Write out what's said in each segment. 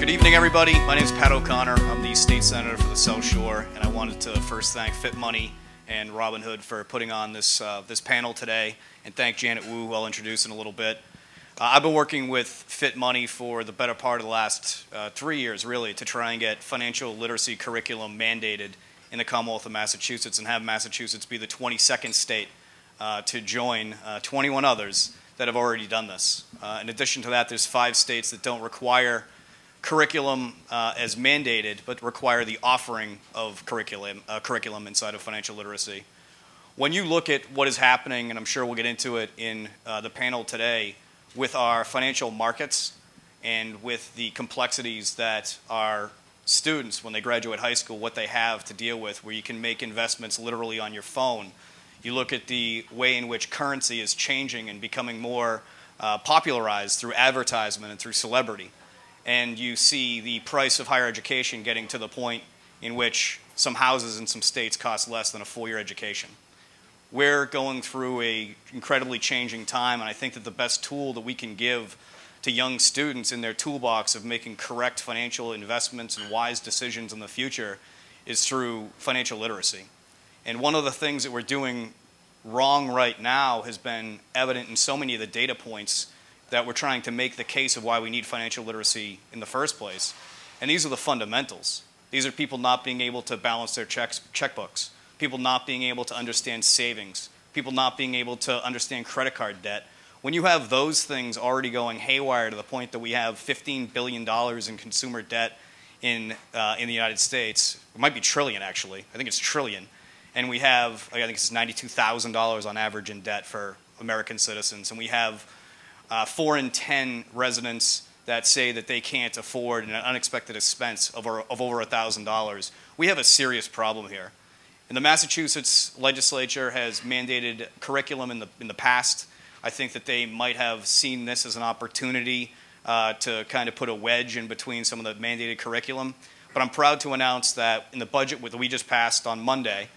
Good evening, everybody. My name is Pat O'Connor. I'm the state senator for the South Shore, and I wanted to first thank FitMoney and Robinhood for putting on this panel today, and thank Janet Wu, who I'll introduce in a little bit. I've been working with FitMoney for the better part of the last 3 years, really, to try and get financial literacy curriculum mandated in the Commonwealth of Massachusetts and have Massachusetts be the 22nd state to join 21 others that have already done this. In addition to that, there's 5 states that don't require curriculum as mandated, but require the offering of curriculum inside of financial literacy. When you look at what is happening, and I'm sure we'll get into it in the panel today, with our financial markets and with the complexities that our students, when they graduate high school, what they have to deal with, where you can make investments literally on your phone. You look at the way in which currency is changing and becoming more popularized through advertisement and through celebrity. And you see the price of higher education getting to the point in which some houses in some states cost less than a 4-year education. We're going through an incredibly changing time, and I think that the best tool that we can give to young students in their toolbox of making correct financial investments and wise decisions in the future is through financial literacy. And one of the things that we're doing wrong right now has been evident in so many of the data points that we're trying to make the case of why we need financial literacy in the first place. And these are the fundamentals. These are people not being able to balance their checkbooks, people not being able to understand savings, people not being able to understand credit card debt. When you have those things already going haywire to the point that we have $15 billion in consumer debt in the United States, it might be trillion actually, I think it's trillion, and we have, I think it's $92,000 on average in debt for American citizens, and we have 4 in 10 residents that say that they can't afford an unexpected expense of over $1,000. We have a serious problem here. And the Massachusetts legislature has mandated curriculum in the past. I think that they might have seen this as an opportunity to kind of put a wedge in between some of the mandated curriculum. But I'm proud to announce that in the budget that we just passed on Monday,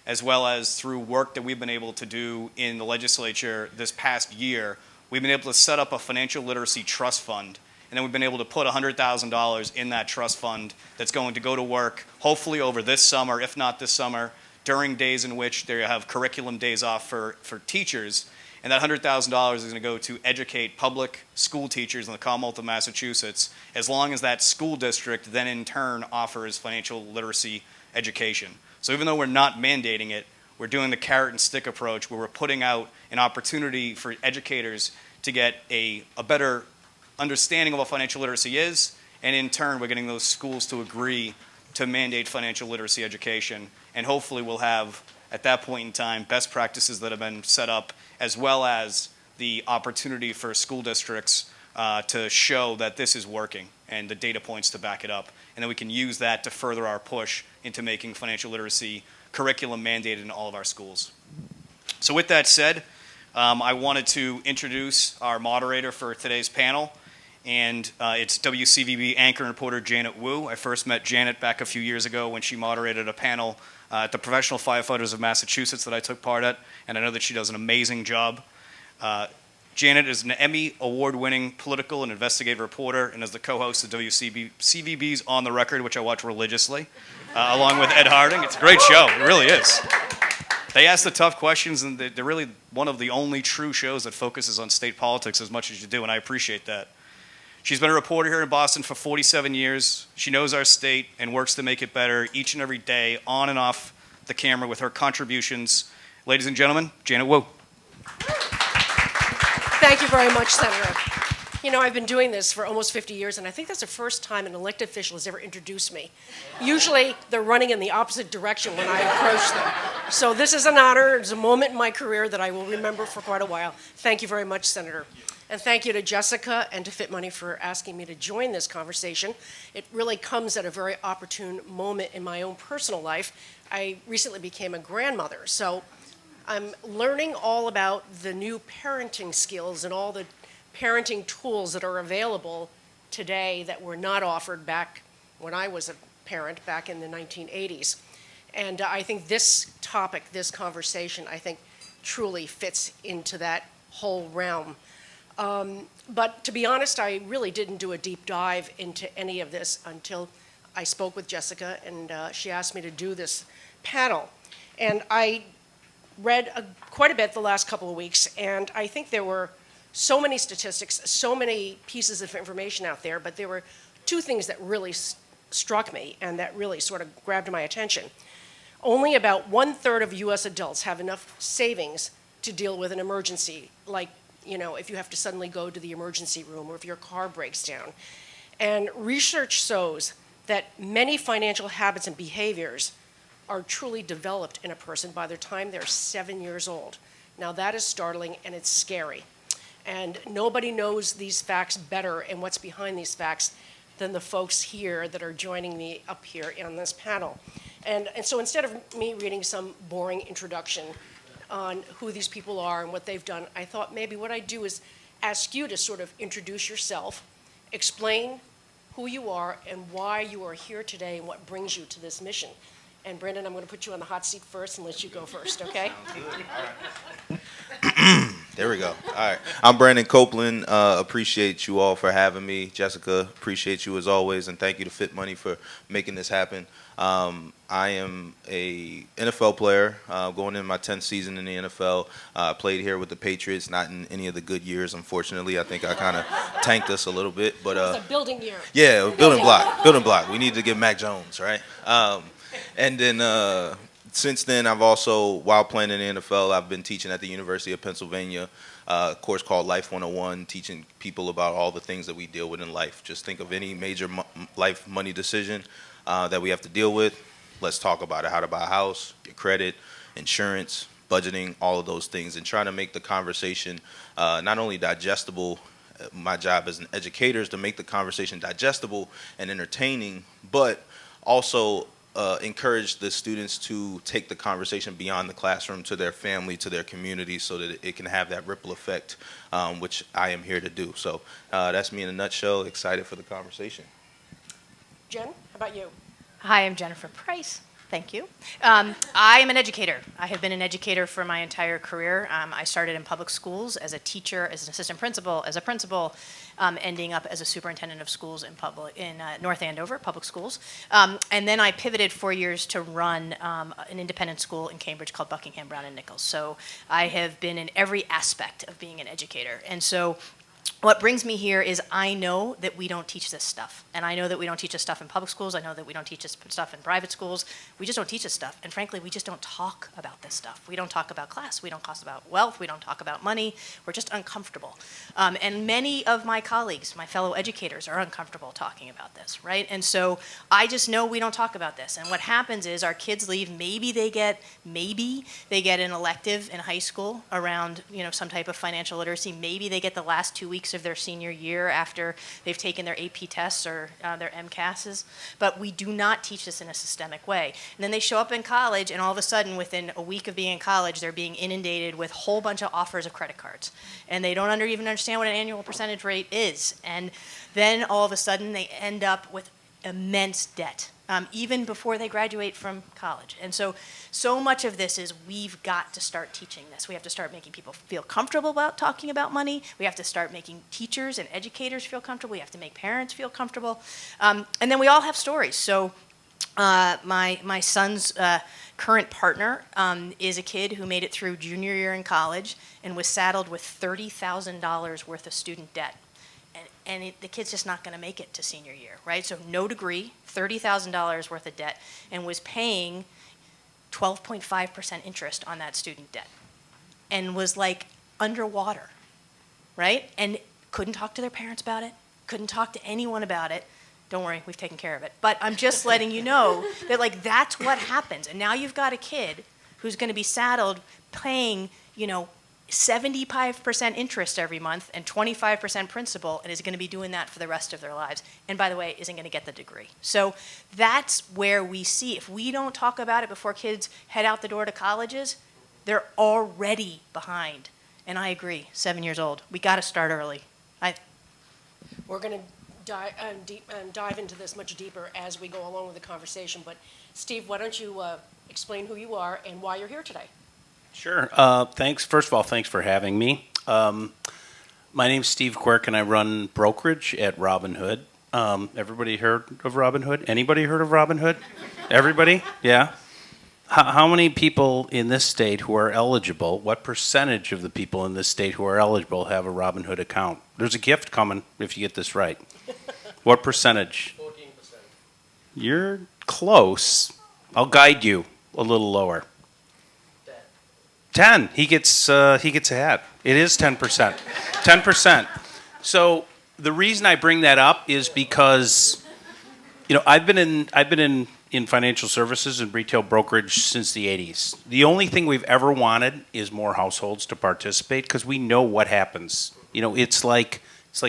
as well as through work that we've been able to do in the legislature this past year, we've been able to set up a financial literacy trust fund, and then we've been able to put $100,000 in that trust fund that's going to go to work, hopefully over this summer, if not this summer, during days in which they have curriculum days off for teachers. And that $100,000 is going to go to educate public school teachers in the Commonwealth of Massachusetts, as long as that school district then in turn offers financial literacy education. So even though we're not mandating it, we're doing the carrot and stick approach, where we're putting out an opportunity for educators to get a better understanding of what financial literacy is, and in turn we're getting those schools to agree to mandate financial literacy education, and hopefully we'll have, at that point in time, best practices that have been set up, as well as the opportunity for school districts to show that this is working and the data points to back it up, and then we can use that to further our push into making financial literacy curriculum mandated in all of our schools. So with that said, I wanted to introduce our moderator for today's panel, and it's WCVB anchor and reporter Janet Wu. I first met Janet back a few years ago when she moderated a panel at the Professional Firefighters of Massachusetts that I took part at, and I know that she does an amazing job. Janet is an Emmy award-winning political and investigative reporter and is the co-host of WCVB's On the Record, which I watch religiously, along with Ed Harding. It's a great show. It really is. They ask the tough questions, and they're really one of the only true shows that focuses on state politics as much as you do, and I appreciate that. She's been a reporter here in Boston for 47 years. She knows our state and works to make it better each and every day, on and off the camera, with her contributions. Ladies and gentlemen, Janet Wu. Thank you very much, Senator. You know, I've been doing this for almost 50 years, and I think that's the first time an elected official has ever introduced me. Usually, they're running in the opposite direction when I approach them. So this is an honor. It's a moment in my career that I will remember for quite a while. Thank you very much, Senator. And thank you to Jessica and to FitMoney for asking me to join this conversation. It really comes at a very opportune moment in my own personal life. I recently became a grandmother, so I'm learning all about the new parenting skills and all the parenting tools that are available today that were not offered back when I was a parent back in the 1980s. And I think this topic, this conversation, I think truly fits into that whole realm. But to be honest, I really didn't do a deep dive into any of this until I spoke with Jessica, and she asked me to do this panel. And I read quite a bit the last couple of weeks, and I think there were so many statistics, so many pieces of information out there, but there were two things that really struck me and that really sort of grabbed my attention. Only about 1/3 of U.S. adults have enough savings to deal with an emergency, like, if you have to suddenly go to the emergency room or if your car breaks down. And research shows that many financial habits and behaviors are truly developed in a person by the time they're 7 years old. Now that is startling and it's scary. And nobody knows these facts better and what's behind these facts than the folks here that are joining me up here on this panel. And so instead of me reading some boring introduction on who these people are and what they've done, I thought maybe what I'd do is ask you to sort of introduce yourself, explain who you are and why you are here today and what brings you to this mission. And Brandon, I'm going to put you on the hot seat first and let you go first, okay? There we go. All right. I'm Brandon Copeland. Appreciate you all for having me. Jessica, appreciate you as always, and thank you to FitMoney for making this happen. I am a NFL player, going in my 10th season in the NFL. I played here with the Patriots, not in any of the good years, unfortunately. I think I kind of tanked us a little bit. But it was a building year. Yeah, building block. We need to get Mac Jones, right? And then since then, I've also, while playing in the NFL, I've been teaching at the University of Pennsylvania, a course called Life 101, teaching people about all the things that we deal with in life. Just think of any major life money decision that we have to deal with. Let's talk about it. How to buy a house, your credit, insurance, budgeting, all of those things, and trying to make the conversation not only digestible. My job as an educator is to make the conversation digestible and entertaining, but also encourage the students to take the conversation beyond the classroom to their family, to their community, so that it can have that ripple effect, which I am here to do. So that's me in a nutshell. Excited for the conversation. Jen, how about you? Hi, I'm Jennifer Price. Thank you. I am an educator. I have been an educator for my entire career. I started in public schools as a teacher, as an assistant principal, as a principal, ending up as a superintendent of schools in North Andover Public Schools. And then I pivoted 4 years to run an independent school in Cambridge called Buckingham Brown and Nichols. So I have been in every aspect of being an educator. And so what brings me here is I know that we don't teach this stuff. And I know that we don't teach this stuff in public schools. I know that we don't teach this stuff in private schools. We just don't teach this stuff. And frankly, we just don't talk about this stuff. We don't talk about class. We don't talk about wealth. We don't talk about money. We're just uncomfortable. And many of my colleagues, my fellow educators, are uncomfortable talking about this, right? And so I just know we don't talk about this. And what happens is our kids leave. Maybe they get an elective in high school around, some type of financial literacy. Maybe they get the last 2 weeks of their senior year after they've taken their AP tests or their MCASs, but we do not teach this in a systemic way. And then they show up in college, and all of a sudden, within a week of being in college, they're being inundated with a whole bunch of offers of credit cards, and they don't even understand what an annual percentage rate is. And then all of a sudden, they end up with immense debt, even before they graduate from college. And so much of this is we've got to start teaching this. We have to start making people feel comfortable about talking about money. We have to start making teachers and educators feel comfortable. We have to make parents feel comfortable. And then we all have stories. So my son's current partner is a kid who made it through junior year in college and was saddled with $30,000 worth of student debt. And the kid's just not going to make it to senior year, right? So no degree, $30,000 worth of debt, and was paying 12.5% interest on that student debt, and was like underwater, right? And couldn't talk to their parents about it, couldn't talk to anyone about it. Don't worry, we've taken care of it. But I'm just letting you know that that's what happens. And now you've got a kid who's going to be saddled paying, 75% interest every month and 25% principal, and is going to be doing that for the rest of their lives. And by the way, isn't going to get the degree. So that's where we see, if we don't talk about it before kids head out the door to colleges, they're already behind. And I agree, 7 years old. We got to start early. We're going to dive into this much deeper as we go along with the conversation. But Steve, why don't you explain who you are and why you're here today? Sure. Thanks. First of all, thanks for having me. My name's Steve Quirk, and I run brokerage at Robinhood. Everybody heard of Robinhood? Anybody heard of Robinhood? Everybody? Yeah? How many people in this state who are eligible, what percentage of the people in this state who are eligible have a Robinhood account? There's a gift coming if you get this right. What percentage? 14%. You're close. I'll guide you a little lower. 10. He gets a hat. It is 10%. 10%. So the reason I bring that up is because, I've been in financial services and retail brokerage since the 80s. The only thing we've ever wanted is more households to participate because we know what happens. It's like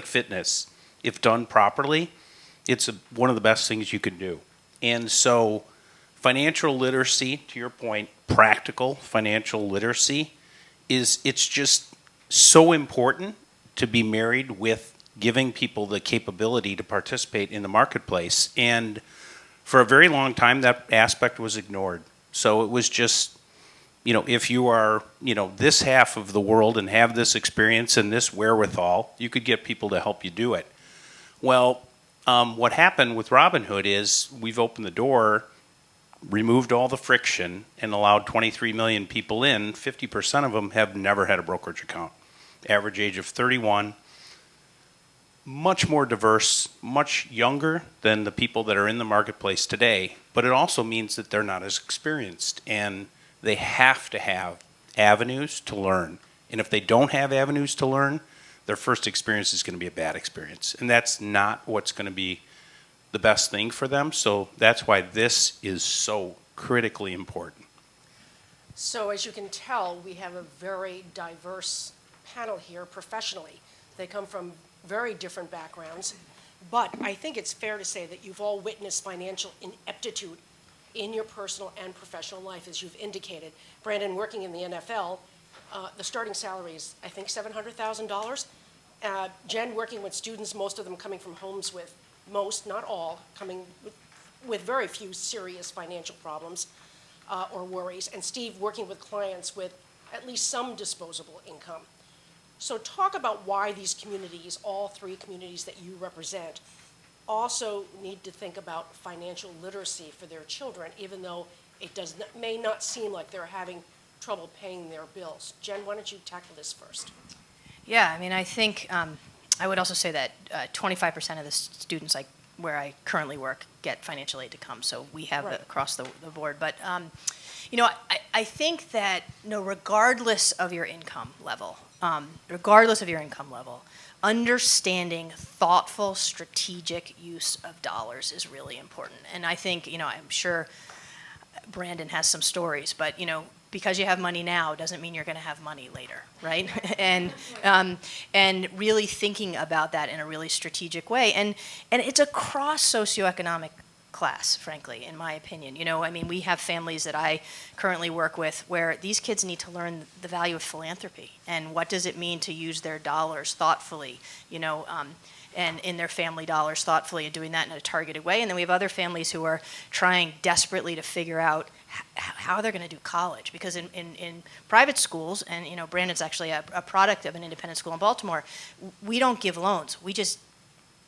fitness. If done properly, it's one of the best things you can do. And so financial literacy, to your point, practical financial literacy, it's just so important to be married with giving people the capability to participate in the marketplace. And for a very long time, that aspect was ignored. So it was just, if you are, this half of the world and have this experience and this wherewithal, you could get people to help you do it. Well, what happened with Robinhood is we've opened the door, removed all the friction, and allowed 23 million people in. 50% of them have never had a brokerage account. Average age of 31. Much more diverse, much younger than the people that are in the marketplace today. But it also means that they're not as experienced, and they have to have avenues to learn. And if they don't have avenues to learn, their first experience is going to be a bad experience. And that's not what's going to be the best thing for them. So that's why this is so critically important. So as you can tell, we have a very diverse panel here professionally. They come from very different backgrounds, but I think it's fair to say that you've all witnessed financial ineptitude in your personal and professional life, as you've indicated. Brandon, working in the NFL, the starting salary is, I think, $700,000. Jen, working with students, most of them coming from homes with not all, coming with very few serious financial problems or worries. And Steve, working with clients with at least some disposable income. So talk about why these communities, all three communities that you represent, also need to think about financial literacy for their children, even though it may not seem like they're having trouble paying their bills. Jen, why don't you tackle this first? Yeah, I think I would also say that 25% of the students where I currently work get financial aid to come, so we have it across the board. But I think that regardless of your income level, understanding thoughtful, strategic use of dollars is really important. And I think I'm sure Brandon has some stories, but because you have money now doesn't mean you're going to have money later, right? And really thinking about that in a really strategic way. And it's across socioeconomic class, frankly, in my opinion. We have families that I currently work with where these kids need to learn the value of philanthropy and what does it mean to use their dollars thoughtfully, and in their family dollars thoughtfully and doing that in a targeted way. And then we have other families who are trying desperately to figure out how they're going to do college. Because in private schools, and Brandon's actually a product of an independent school in Baltimore, we don't give loans. We just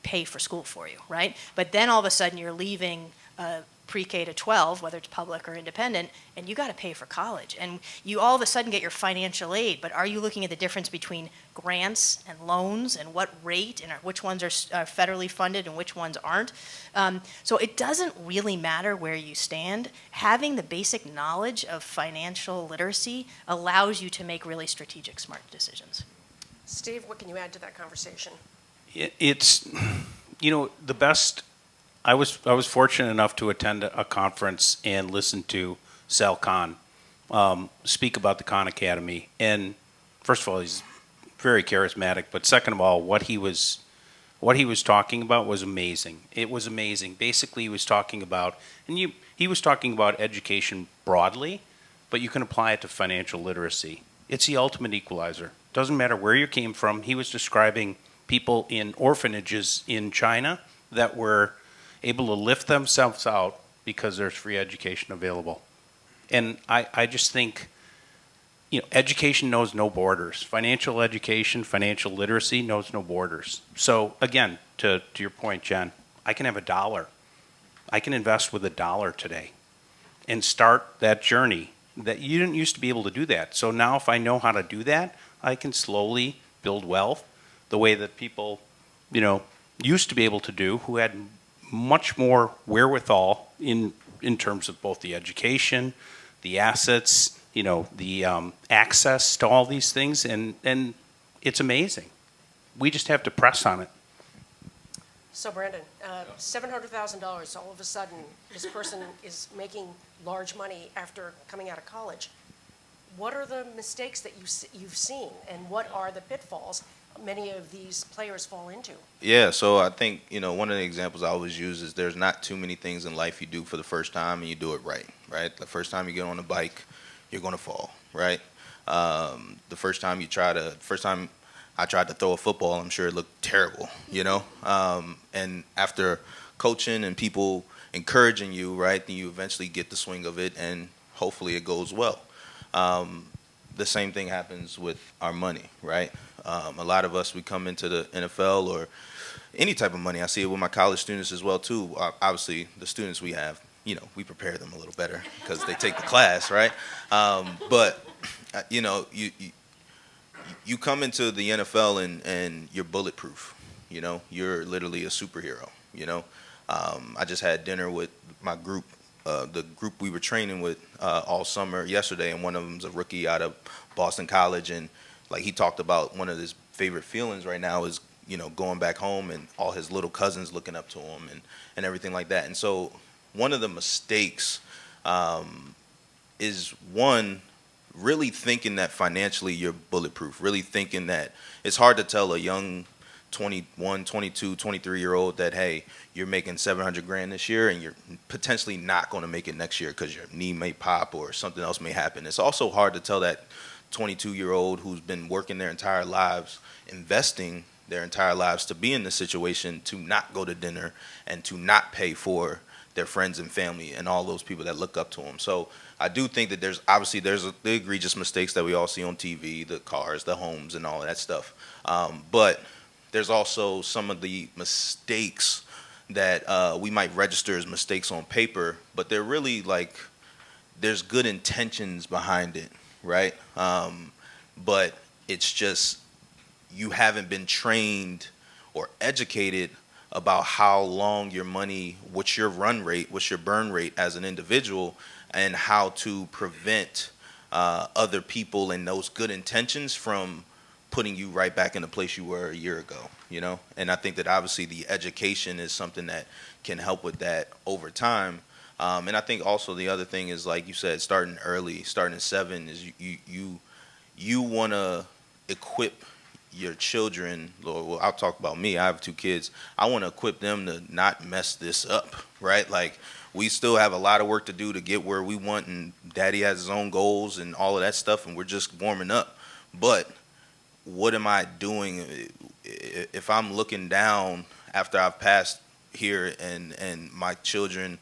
pay for school for you, right? But then all of a sudden you're leaving pre-K to 12, whether it's public or independent, and you got to pay for college. And you all of a sudden get your financial aid, but are you looking at the difference between grants and loans and what rate and which ones are federally funded and which ones aren't? So it doesn't really matter where you stand. Having the basic knowledge of financial literacy allows you to make really strategic, smart decisions. Steve, what can you add to that conversation? It's, the best. I was fortunate enough to attend a conference and listen to Sal Khan speak about the Khan Academy. And first of all, he's very charismatic. But second of all, what he was talking about was amazing. It was amazing. Basically, he was talking about, he was talking about education broadly, but you can apply it to financial literacy. It's the ultimate equalizer. Doesn't matter where you came from. He was describing people in orphanages in China that were able to lift themselves out because there's free education available. And I just think education knows no borders. Financial education, financial literacy knows no borders. So again, to your point, Jen, I can have $1. I can invest with $1 today and start that journey that you didn't used to be able to do that. So now if I know how to do that, I can slowly build wealth the way that people, used to be able to do, who had much more wherewithal in terms of both the education, the assets, the access to all these things, and it's amazing. We just have to press on it. So Brandon, $700,000, all of a sudden, this person is making large money after coming out of college. What are the mistakes that you've seen, and what are the pitfalls many of these players fall into? Yeah, so I think, one of the examples I always use is there's not too many things in life you do for the first time and you do it right? The first time you get on a bike, you're going to fall, right? The first time I tried to throw a football, I'm sure it looked terrible, and after coaching and people encouraging you, right, then you eventually get the swing of it and hopefully it goes well. The same thing happens with our money, right? A lot of us, we come into the NFL or any type of money. I see it with my college students as well too. Obviously, the students we have, we prepare them a little better because they take the class, right? But you come into the NFL and you're bulletproof. You're literally a superhero. I just had dinner with my group, the group we were training with all summer yesterday, and one of them's a rookie out of Boston College, and he talked about one of his favorite feelings right now is going back home and all his little cousins looking up to him and everything like that. And so one of the mistakes is one, really thinking that financially you're bulletproof, really thinking that it's hard to tell a young 21, 22, 23-year-old that, hey, you're making $700,000 this year and you're potentially not going to make it next year because your knee may pop or something else may happen. It's also hard to tell that 22-year-old who's been working their entire lives, investing their entire lives to be in this situation, to not go to dinner and to not pay for their friends and family and all those people that look up to them. So I do think that there's the egregious mistakes that we all see on TV, the cars, the homes, and all of that stuff. But there's also some of the mistakes that we might register as mistakes on paper, but they're really there's good intentions behind it, right? But it's just you haven't been trained or educated about how long your money, what's your run rate, what's your burn rate as an individual, and how to prevent other people and those good intentions from putting you right back in the place you were a year ago, And I think that obviously the education is something that can help with that over time. And I think also the other thing is, like you said, starting early, starting at 7, is you want to equip your children. Well, I'll talk about me. I have 2 kids. I want to equip them to not mess this up, right? We still have a lot of work to do to get where we want, and Daddy has his own goals and all of that stuff, and we're just warming up. But what am I doing if I'm looking down after I've passed here and my children,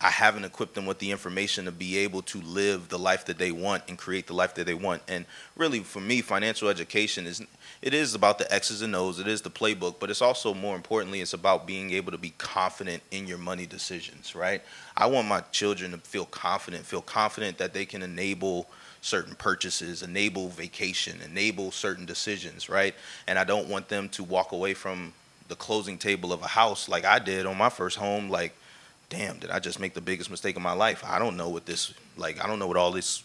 I haven't equipped them with the information to be able to live the life that they want and create the life that they want. And really, for me, financial education is about the X's and O's. It is the playbook, but it's also, more importantly, it's about being able to be confident in your money decisions, right? I want my children to feel confident that they can enable certain purchases, enable vacation, enable certain decisions, right? And I don't want them to walk away from the closing table of a house like I did on my first home, damn, did I just make the biggest mistake of my life? I don't know what I don't know what all this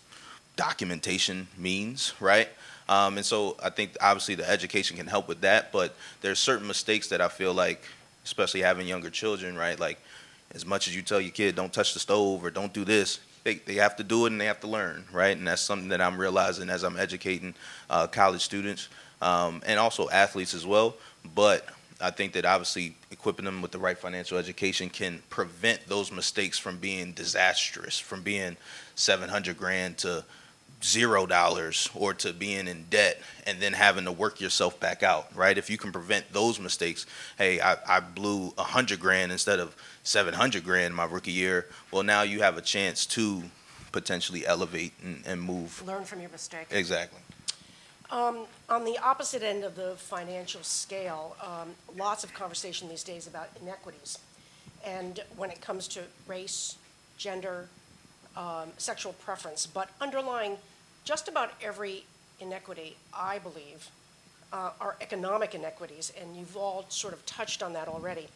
documentation means, right? And so I think obviously the education can help with that, but there's certain mistakes that I feel especially having younger children, right? As much as you tell your kid, don't touch the stove or don't do this, they have to do it and they have to learn, right? And that's something that I'm realizing as I'm educating college students and also athletes as well. But I think that obviously equipping them with the right financial education can prevent those mistakes from being disastrous, from being $700,000 to $0 or to being in debt and then having to work yourself back out, right? If you can prevent those mistakes, hey, I blew $100,000 instead of $700,000 my rookie year. Well, now you have a chance to potentially elevate and move. Learn from your mistake. Exactly. On the opposite end of the financial scale, lots of conversation these days about inequities. And when it comes to race, gender, sexual preference, but underlying just about every inequity, I believe, are economic inequities, and you've all sort of touched on that already.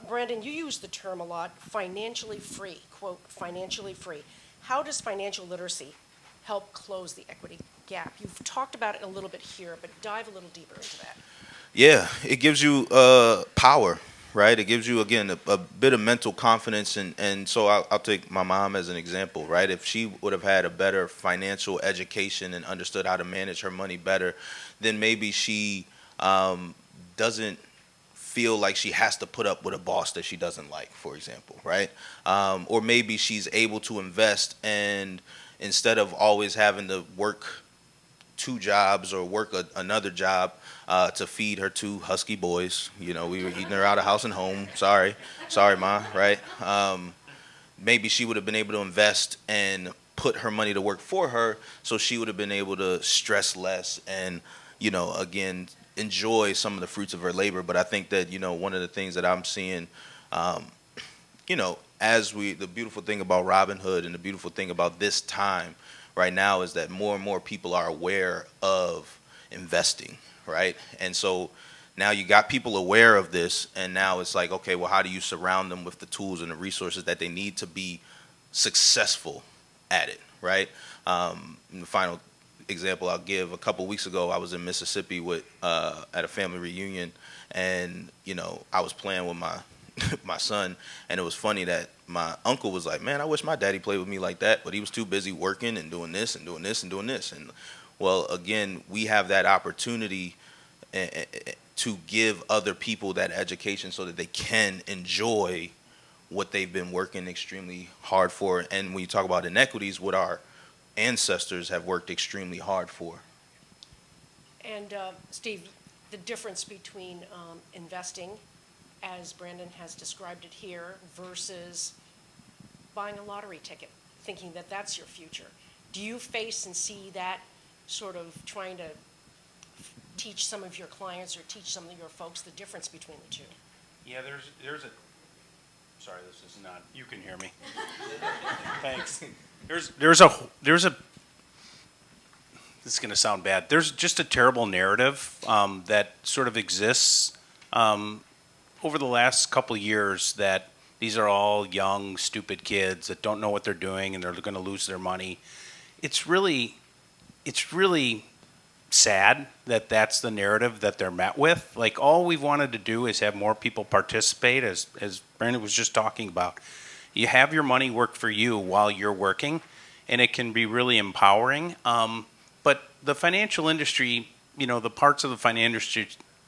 Brandon, you use the term a lot, financially free, quote, financially free. How does financial literacy help close the equity gap? You've talked about it a little bit here, but dive a little deeper into that. Yeah, it gives you power, right? It gives you, again, a bit of mental confidence. And so I'll take my mom as an example, right? If she would have had a better financial education and understood how to manage her money better, then maybe she doesn't feel like she has to put up with a boss that she doesn't like, for example, right? Or maybe she's able to invest, and instead of always having to work 2 jobs or work another job to feed her 2 husky boys. We were eating her out of house and home. Sorry, Ma, right? Maybe she would have been able to invest and put her money to work for her, so she would have been able to stress less and, again, enjoy some of the fruits of her labor. But I think that, one of the things that I'm seeing, the beautiful thing about Robinhood and the beautiful thing about this time right now is that more and more people are aware of investing, right? And so now you got people aware of this, and now it's like, okay, well, how do you surround them with the tools and the resources that they need to be successful at it, right? The final example I'll give, a couple weeks ago, I was in Mississippi at a family reunion, and, I was playing with my son, and it was funny that my uncle was like, man, I wish my daddy played with me like that, but he was too busy working and doing this and doing this and doing this. And, well, again, we have that opportunity to give other people that education so that they can enjoy what they've been working extremely hard for. And when you talk about inequities, what our ancestors have worked extremely hard for. And Steve, the difference between investing, as Brandon has described it here, versus buying a lottery ticket, thinking that that's your future. Do you face and see that sort of trying to teach some of your clients or teach some of your folks the difference between the two? Yeah, there's a. Sorry, this is not. You can hear me. Thanks. There's a. This is going to sound bad. There's just a terrible narrative that sort of exists over the last couple of years that these are all young, stupid kids that don't know what they're doing and they're going to lose their money. It's really sad that that's the narrative that they're met with. Like, all we've wanted to do is have more people participate, as Brandon was just talking about. You have your money work for you while you're working, and it can be really empowering. But the financial industry, the parts of the financial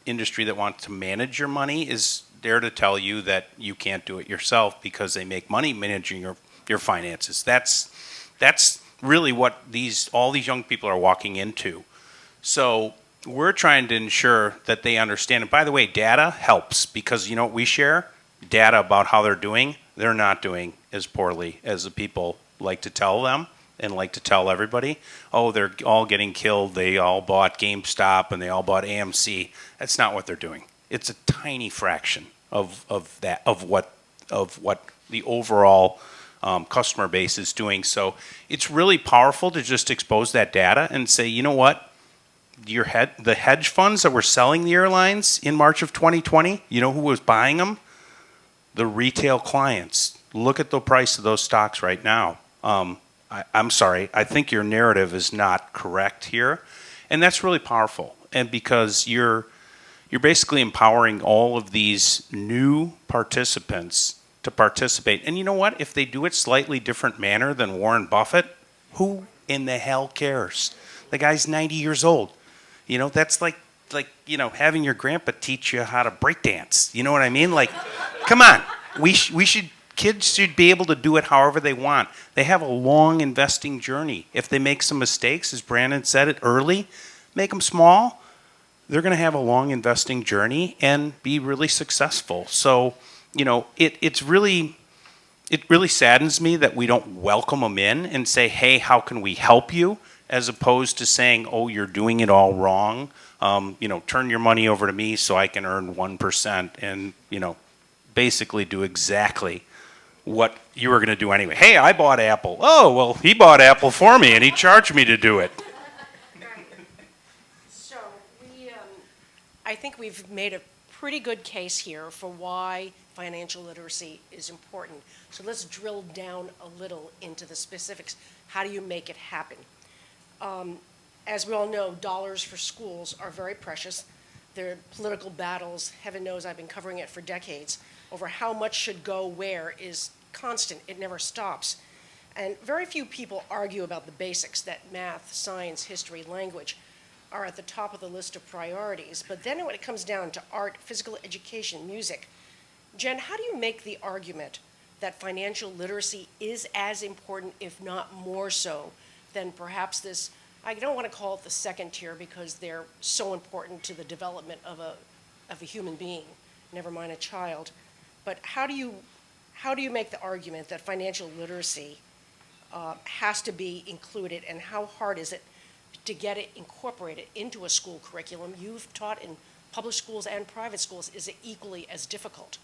industry that want to manage your money is there to tell you that you can't do it yourself because they make money managing your finances. That's really what all these young people are walking into. So we're trying to ensure that they understand. And by the way, data helps, because what we share? Data about how they're doing. They're not doing as poorly as the people like to tell them and like to tell everybody. Oh, they're all getting killed. They all bought GameStop and they all bought AMC. That's not what they're doing. It's a tiny fraction of what the overall customer base is doing. So it's really powerful to just expose that data and say, you know what? The hedge funds that were selling the airlines in March of 2020, you know who was buying them? The retail clients. Look at the price of those stocks right now. I'm sorry, I think your narrative is not correct here. And that's really powerful. And because you're basically empowering all of these new participants to participate. And you know what? If they do it slightly different manner than Warren Buffett, who in the hell cares? The guy's 90 years old. That's like having your grandpa teach you how to break dance. You know what I mean? Like, come on. Kids should be able to do it however they want. They have a long investing journey. If they make some mistakes, as Brandon said it early, make them small. They're going to have a long investing journey and be really successful. So, it's really it really saddens me that we don't welcome them in and say, hey, how can we help you? As opposed to saying, oh, you're doing it all wrong. Turn your money over to me so I can earn 1% and, basically do exactly what you were going to do anyway. Hey, I bought Apple. Oh, well, he bought Apple for me and he charged me to do it. So I think we've made a pretty good case here for why financial literacy is important. So let's drill down a little into the specifics. How do you make it happen? As we all know, dollars for schools are very precious. There are political battles, heaven knows I've been covering it for decades, over how much should go where is constant, it never stops. And very few people argue about the basics, that math, science, history, language are at the top of the list of priorities. But then when it comes down to art, physical education, music, Jen, how do you make the argument that financial literacy is as important, if not more so, than perhaps this, I don't want to call it the second tier because they're so important to the development of a human being, never mind a child. But how do you make the argument that financial literacy has to be included, and how hard is it to get it incorporated into a school curriculum? You've taught in public schools and private schools. Is it equally as difficult?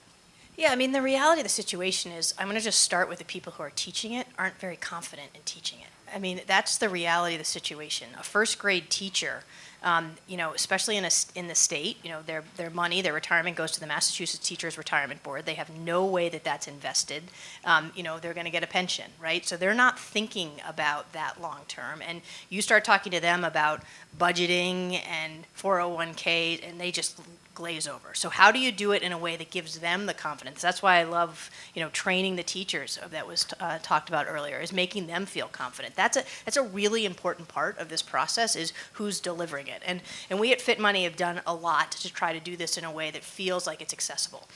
Yeah, I mean, the reality of the situation is, I'm going to just start with the people who are teaching it aren't very confident in teaching it. I mean, that's the reality of the situation. A first grade teacher, especially in the state, their money, their retirement goes to the Massachusetts Teachers Retirement Board. They have no way that that's invested. They're going to get a pension, right? So they're not thinking about that long term. And you start talking to them about budgeting and 401k, and they just glaze over. So how do you do it in a way that gives them the confidence? That's why I love, training the teachers that was talked about earlier, is making them feel confident. That's a really important part of this process, is who's delivering it. And we at FitMoney have done a lot to try to do this in a way that feels like it's accessible.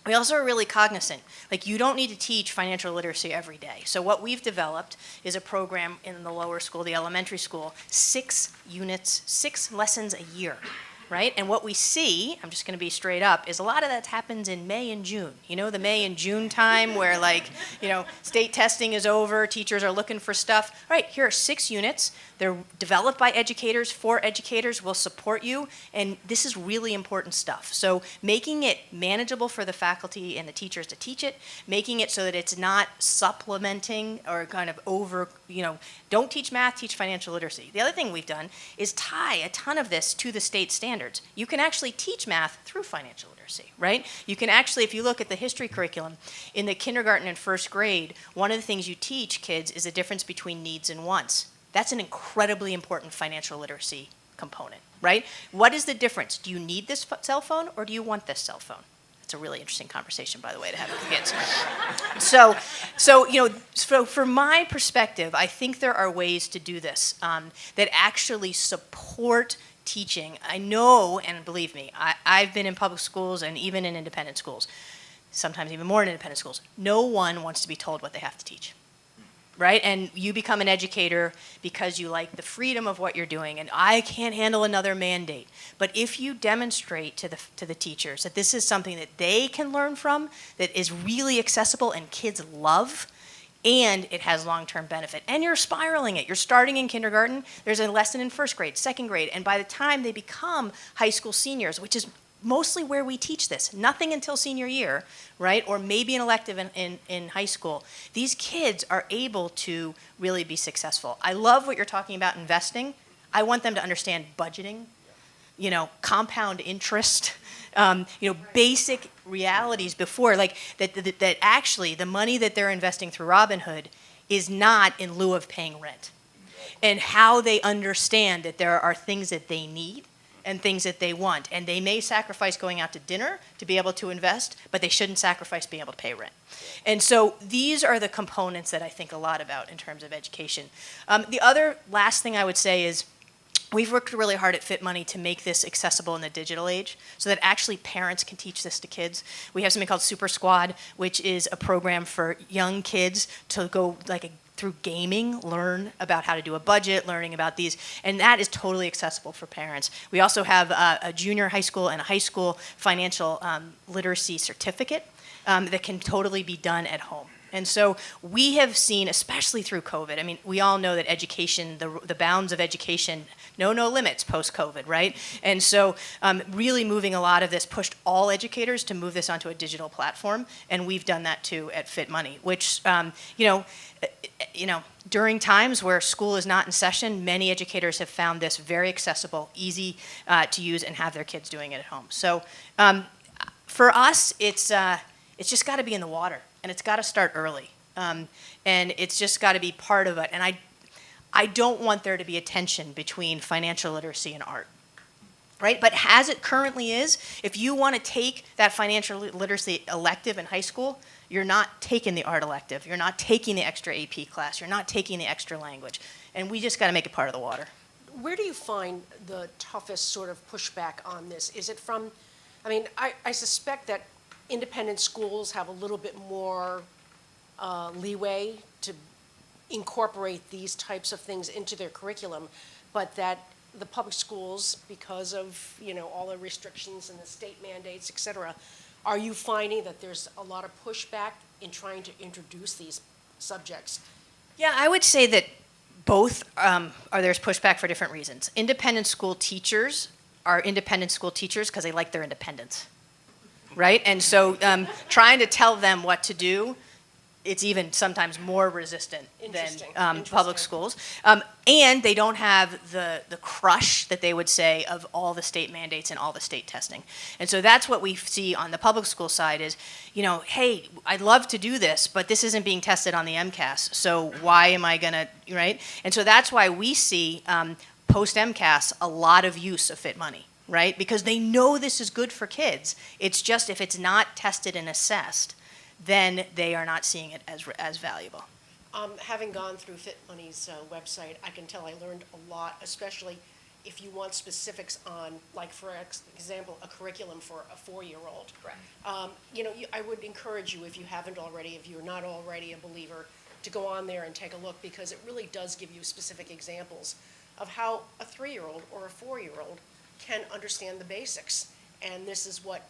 We also are really cognizant, you don't need to teach financial literacy every day. So what we've developed is a program in the lower school, the elementary school, 6 units, 6 lessons a year. Right? And what we see, I'm just going to be straight up, is a lot of that happens in May and June. The May and June time where state testing is over, teachers are looking for stuff. All right, here are 6 units. They're developed by educators, for educators, will support you, and this is really important stuff. So making it manageable for the faculty and the teachers to teach it, making it so that it's not supplementing or kind of over, don't teach math, teach financial literacy. The other thing we've done is tie a ton of this to the state standards. You can actually teach math through financial literacy, right? You can actually, if you look at the history curriculum, in the kindergarten and first grade, one of the things you teach kids is the difference between needs and wants. That's an incredibly important financial literacy component, right? What is the difference? Do you need this cell phone or do you want this cell phone? It's a really interesting conversation, by the way, to have with kids. So from my perspective, I think there are ways to do this that actually support teaching. I know, and believe me, I've been in public schools and even in independent schools, sometimes even more in independent schools. No one wants to be told what they have to teach. Right? And you become an educator because you like the freedom of what you're doing, and I can't handle another mandate. But if you demonstrate to the teachers that this is something that they can learn from, that is really accessible and kids love, and it has long-term benefit, and you're spiraling it. You're starting in kindergarten, there's a lesson in first grade, second grade, and by the time they become high school seniors, which is mostly where we teach this, nothing until senior year, right? Or maybe an elective in high school. These kids are able to really be successful. I love what you're talking about investing. I want them to understand budgeting, compound interest, basic realities before, that actually the money that they're investing through Robinhood is not in lieu of paying rent. And how they understand that there are things that they need and things that they want. And they may sacrifice going out to dinner to be able to invest, but they shouldn't sacrifice being able to pay rent. And so these are the components that I think a lot about in terms of education. The other last thing I would say is we've worked really hard at FitMoney to make this accessible in the digital age so that actually parents can teach this to kids. We have something called Super Squad, which is a program for young kids to go through gaming, learn about how to do a budget, learning about these, and that is totally accessible for parents. We also have a junior high school and a high school financial literacy certificate that can totally be done at home. And so we have seen, especially through COVID, I mean, we all know that education, the bounds of education, no limits post-COVID, right? And so really moving a lot of this pushed all educators to move this onto a digital platform, and we've done that too at FitMoney, which, during times where school is not in session, many educators have found this very accessible, easy to use, and have their kids doing it at home. So for us, it's just got to be in the water, and it's got to start early, and it's just got to be part of it. And I don't want there to be a tension between financial literacy and art, right? But as it currently is, if you want to take that financial literacy elective in high school, you're not taking the art elective, you're not taking the extra AP class, you're not taking the extra language, and we just got to make it part of the water. Where do you find the toughest sort of pushback on this? Is it from, I mean, I suspect that independent schools have a little bit more leeway to incorporate these types of things into their curriculum, but that the public schools, because of, all the restrictions and the state mandates, et cetera, are you finding that there's a lot of pushback in trying to introduce these subjects? Yeah, I would say that both there's pushback for different reasons. Independent school teachers are independent school teachers because they like their independence, right? And so trying to tell them what to do, it's even sometimes more resistant than public schools. And they don't have the crush that they would say of all the state mandates and all the state testing. And so that's what we see on the public school side is, hey, I'd love to do this, but this isn't being tested on the MCAS, so why am I going to, right? And so that's why we see post-MCAS a lot of use of FitMoney, right? Because they know this is good for kids. It's just if it's not tested and assessed, then they are not seeing it as valuable. Having gone through FitMoney's website, I can tell I learned a lot, especially if you want specifics on, like, for example, a curriculum for a 4-year-old. Correct. I would encourage you, if you haven't already, if you're not already a believer, to go on there and take a look, because it really does give you specific examples of how a 3-year-old or a 4-year-old can understand the basics. And this is what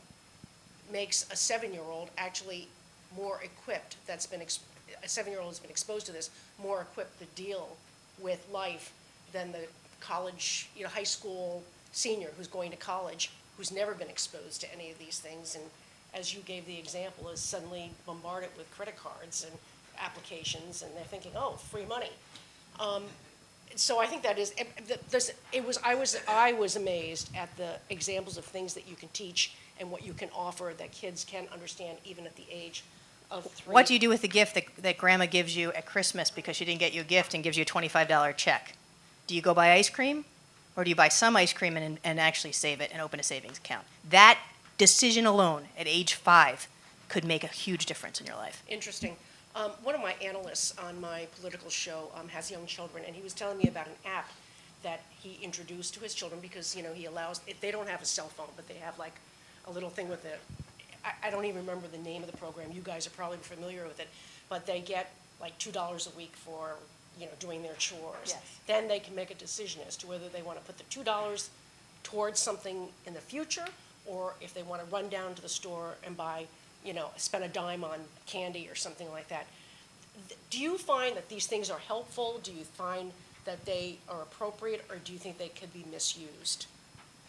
makes a 7-year-old actually more equipped, a 7-year-old has been exposed to this, more equipped to deal with life than the college, high school senior who's going to college, who's never been exposed to any of these things, and as you gave the example, is suddenly bombarded with credit cards and applications, and they're thinking, oh, free money. So I think that is, I was amazed at the examples of things that you can teach and what you can offer that kids can understand even at the age of 3. What do you do with the gift that grandma gives you at Christmas because she didn't get you a gift and gives you a $25 check? Do you go buy ice cream, or do you buy some ice cream and actually save it and open a savings account? That decision alone at age 5 could make a huge difference in your life. Interesting. One of my analysts on my political show has young children, and he was telling me about an app that he introduced to his children because, he allows, they don't have a cell phone, but they have like a little thing with it. I don't even remember the name of the program. You guys are probably familiar with it, but they get like $2 a week for, doing their chores. Yes. Then they can make a decision as to whether they want to put the $2 towards something in the future, or if they want to run down to the store and buy, spend a dime on candy or something like that. Do you find that these things are helpful? Do you find that they are appropriate, or do you think they could be misused?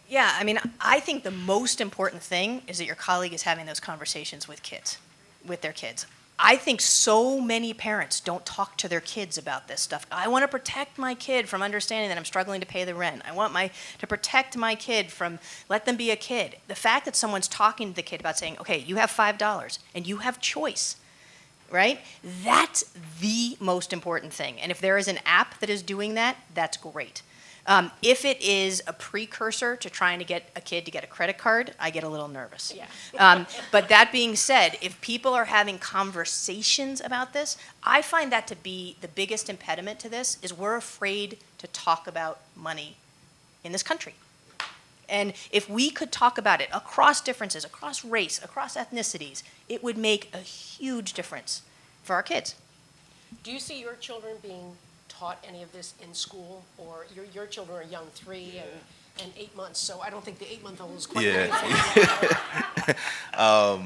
Yeah, I mean, I think the most important thing is that your colleague is having those conversations with their kids. I think so many parents don't talk to their kids about this stuff. I want to protect my kid from understanding that I'm struggling to pay the rent. I want to protect my kid from, let them be a kid. The fact that someone's talking to the kid about saying, okay, you have $5 and you have choice, right? That's the most important thing. And if there is an app that is doing that, that's great. If it is a precursor to trying to get a kid to get a credit card, I get a little nervous. Yeah. But that being said, if people are having conversations about this, I find that to be the biggest impediment to this is we're afraid to talk about money in this country. And if we could talk about it across differences, across race, across ethnicities, it would make a huge difference for our kids. Do you see your children being taught any of this in school, or your children are young, 3 and 8 months, so I don't think the 8-month-old is quite ready for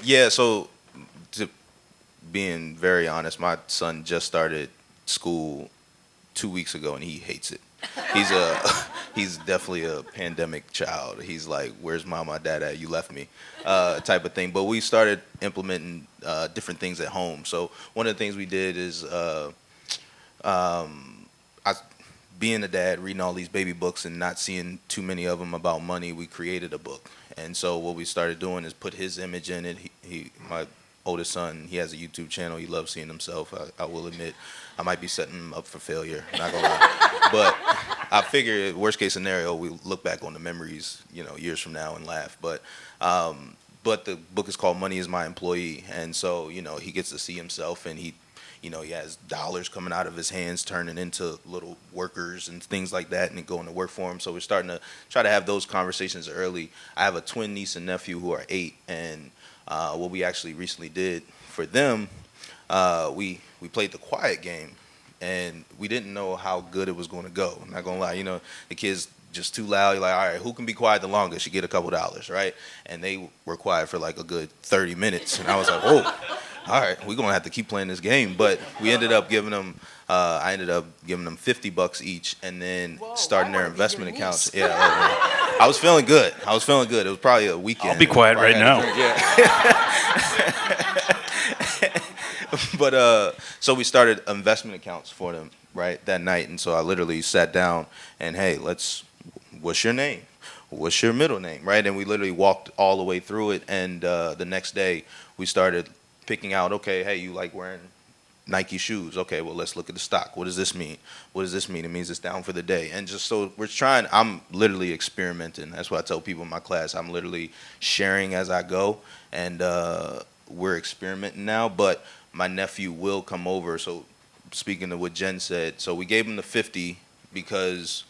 Yeah, so being very honest, my son just started school 2 weeks ago, and he hates it. He's definitely a pandemic child. He's like, "Where's mama, dad at? You left me," type of thing. But we started implementing different things at home. So one of the things we did is, I, being a dad, reading all these baby books and not seeing too many of them about money, we created a book. And so what we started doing is put his image in it. My oldest son, he has a YouTube channel. He loves seeing himself. I will admit, I might be setting him up for failure. Not gonna lie, but I figure worst case scenario, we look back on the memories, years from now and laugh. But the book is called Money Is My Employee, and so he gets to see himself, and he has dollars coming out of his hands turning into little workers and things like that, and going to work for him. So we're starting to try to have those conversations early. I have a twin niece and nephew who are 8, and what we actually recently did for them, we played the quiet game, and we didn't know how good it was going to go. I'm not going to lie, the kids just too loud. You're like, all right, who can be quiet the longest? You get a couple dollars, right? And they were quiet for like a good 30 minutes, and I was like, whoa. All right, we're gonna have to keep playing this game. But we ended up giving them, I ended up giving them $50 each, and then starting their investment accounts. Yeah, I was feeling good. It was probably a weekend. I'll be quiet right now. Yeah. But so we started investment accounts for them right that night, and so I literally sat down and, hey, what's your name? What's your middle name? Right, and we literally walked all the way through it, and the next day we started picking out, okay, hey, you like wearing Nike shoes. Okay, well, let's look at the stock. What does this mean? What does this mean? It means it's down for the day. And just so I'm literally experimenting. That's what I tell people in my class. I'm literally sharing as I go, and we're experimenting now. But my nephew will come over. So speaking of what Jen said, so we gave him the 50 because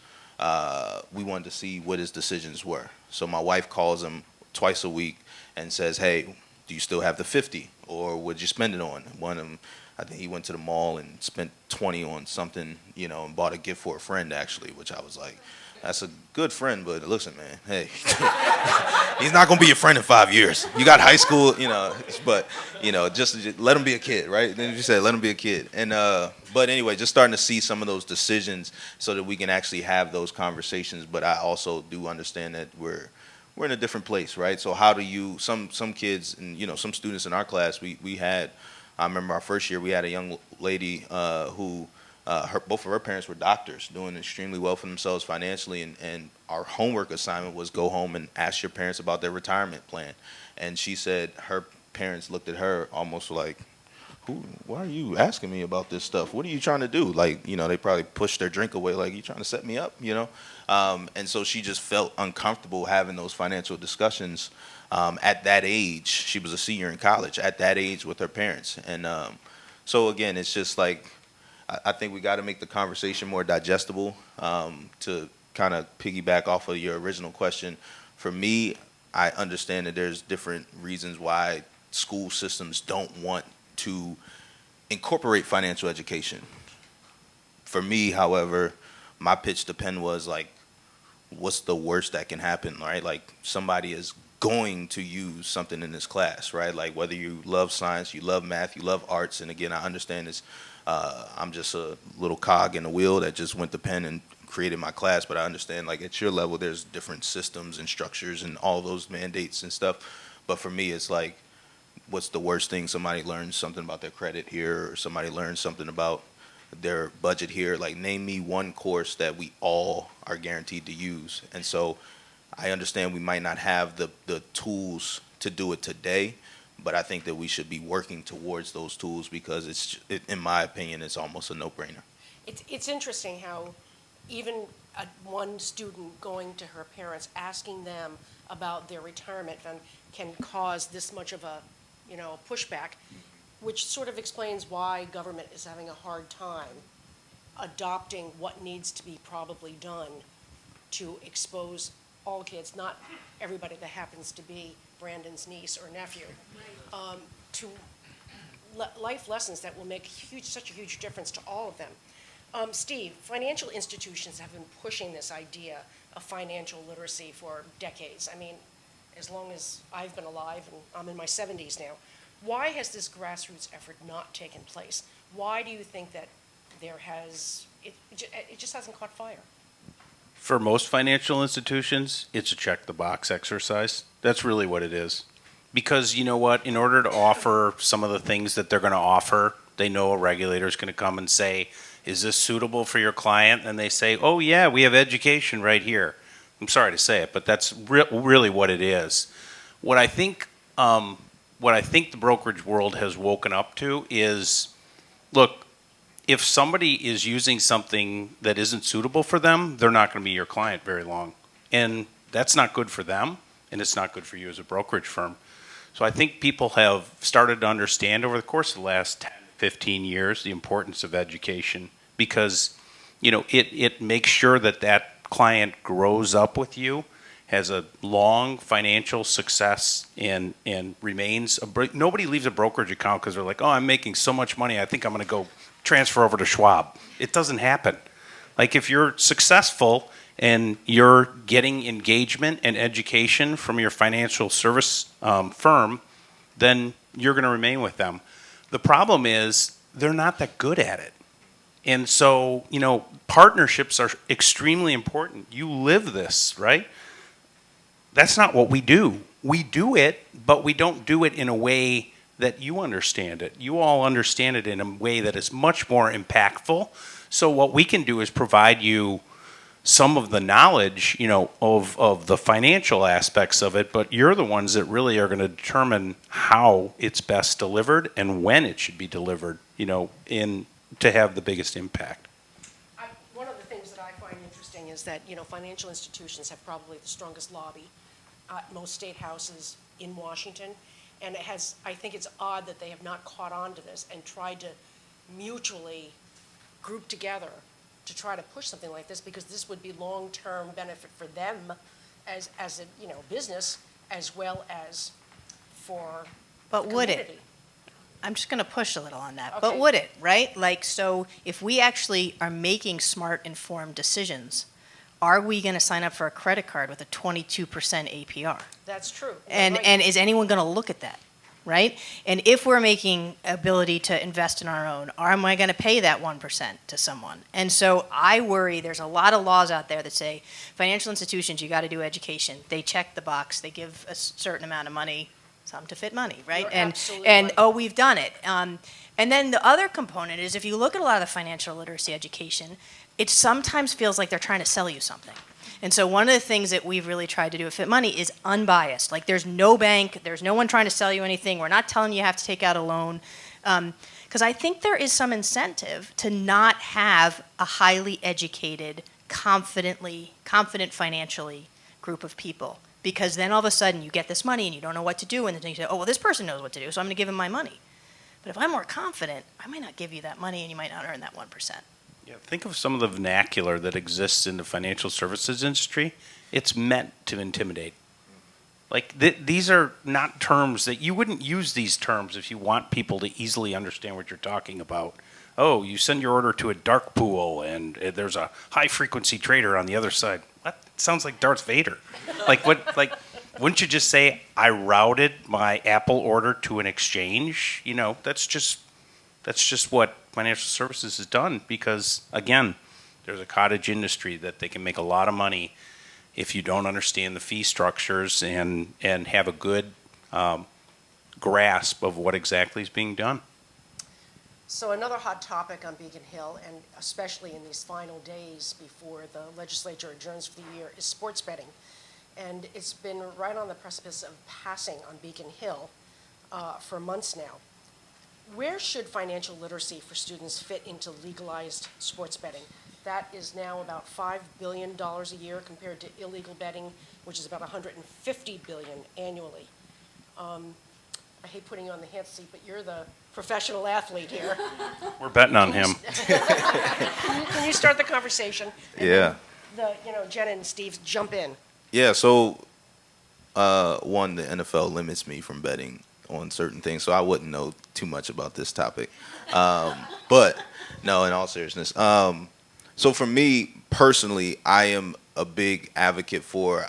we wanted to see what his decisions were. So my wife calls him twice a week and says, hey, do you still have the 50? Or what'd you spend it on? One of them, I think he went to the mall and spent 20 on something, and bought a gift for a friend, actually, which I was like, that's a good friend, but listen, man, hey, he's not gonna be your friend in 5 years. You got high school, but just let him be a kid, right? Then you said let him be a kid, and but anyway, just starting to see some of those decisions so that we can actually have those conversations. But I also do understand that we're in a different place, right? So how do you, some kids and some students in our class, we had, I remember our first year we had a young lady who both of her parents were doctors, doing extremely well for themselves financially, and our homework assignment was go home and ask your parents about their retirement plan. And she said her parents looked at her almost like, why are you asking me about this stuff? What are you trying to do? Like, they probably pushed their drink away, like, you trying to set me up, And so she just felt uncomfortable having those financial discussions at that age. She was a senior in college at that age with her parents. And so again, it's just like, I think we got to make the conversation more digestible. To kind of piggyback off of your original question, for me, I understand that there's different reasons why school systems don't want to incorporate financial education. For me, however, my pitch to Penn was like, what's the worst that can happen, right? Like, somebody is going to use something in this class, right? Like, whether you love science, you love math, you love arts, and again, I understand this. I'm just a little cog in the wheel that just went to Penn and created my class, but I understand, like, at your level, there's different systems and structures and all those mandates and stuff. But for me, it's like, what's the worst thing? Somebody learns something about their credit here, or somebody learns something about their budget here. Like, name me one course that we all are guaranteed to use. And so I understand we might not have the tools to do it today, but I think that we should be working towards those tools because in my opinion, it's almost a no-brainer. It's interesting how even one student going to her parents, asking them about their retirement fund can cause this much of a pushback, which sort of explains why government is having a hard time adopting what needs to be probably done to expose all kids, not everybody that happens to be Brandon's niece or nephew, to life lessons that will make such a huge difference to all of them. Steve, financial institutions have been pushing this idea of financial literacy for decades. I mean, as long as I've been alive, and I'm in my 70s now. Why has this grassroots effort not taken place? Why do you think that it just hasn't caught fire? For most financial institutions, it's a check the box exercise. That's really what it is. Because you know what? In order to offer some of the things that they're going to offer, they know a regulator is going to come and say, is this suitable for your client? And they say, oh, yeah, we have education right here. I'm sorry to say it, but that's really what it is. What I think the brokerage world has woken up to is, look, if somebody is using something that isn't suitable for them, they're not going to be your client very long. And that's not good for them, and it's not good for you as a brokerage firm. So I think people have started to understand over the course of the last 10, 15 years the importance of education, because it makes sure that client grows up with you, has a long financial success, and remains nobody leaves a brokerage account because they're like, oh, I'm making so much money, I think I'm going to go transfer over to Schwab. It doesn't happen. Like, if you're successful and you're getting engagement and education from your financial service firm, then you're going to remain with them. The problem is they're not that good at it. And so, partnerships are extremely important. You live this, right? That's not what we do. We do it, but we don't do it in a way that you understand it. You all understand it in a way that is much more impactful. So what we can do is provide you some of the knowledge, of the financial aspects of it, but you're the ones that really are going to determine how it's best delivered and when it should be delivered, to have the biggest impact. One of the things that I find interesting is that, financial institutions have probably the strongest lobby at most state houses in Washington. And I think it's odd that they have not caught on to this and tried to mutually group together to try to push something like this, because this would be long-term benefit for them as a business, as well as for But the would community. it? I'm just going to push a little on that. Okay. But would it, right? So if we actually are making smart, informed decisions, are we going to sign up for a credit card with a 22% APR? That's true. You're And right. and is anyone going to look at that, right? And if we're making ability to invest in our own, am I going to pay that 1% to someone? And so I worry there's a lot of laws out there that say financial institutions, you got to do education. They check the box. They give a certain amount of money, some to FitMoney, right? You're and absolutely and right. oh, we've done it. And then the other component is, if you look at a lot of the financial literacy education, it sometimes feels like they're trying to sell you something. And so one of the things that we've really tried to do at FitMoney is unbiased. Like, there's no bank, there's no one trying to sell you anything. We're not telling you have to take out a loan. Because I think there is some incentive to not have a highly educated, confident financially group of people. Because then all of a sudden you get this money and you don't know what to do. And then you say, oh, well, this person knows what to do, so I'm going to give him my money. But if I'm more confident, I might not give you that money and you might not earn that 1%. Yeah, think of some of the vernacular that exists in the financial services industry. It's meant to intimidate. Like, these are not terms that you wouldn't use these terms if you want people to easily understand what you're talking about. Oh, you send your order to a dark pool and there's a high frequency trader on the other side. What? It sounds like Darth Vader. Like, what? Like, wouldn't you just say, I routed my Apple order to an exchange? That's just what financial services has done, because, again, there's a cottage industry that they can make a lot of money if you don't understand the fee structures and have a good grasp of what exactly is being done. So another hot topic on Beacon Hill, and especially in these final days before the legislature adjourns for the year, is sports betting. And it's been right on the precipice of passing on Beacon Hill for months now. Where should financial literacy for students fit into legalized sports betting? That is now about $5 billion a year compared to illegal betting, which is about $150 billion annually. I hate putting you on the hot seat, but you're the professional athlete here. We're betting on him. Can you start the conversation? And Yeah. then Jen and Steve jump in. Yeah, so one, the NFL limits me from betting on certain things, so I wouldn't know too much about this topic. But no, in all seriousness. So for me personally, I am a big advocate for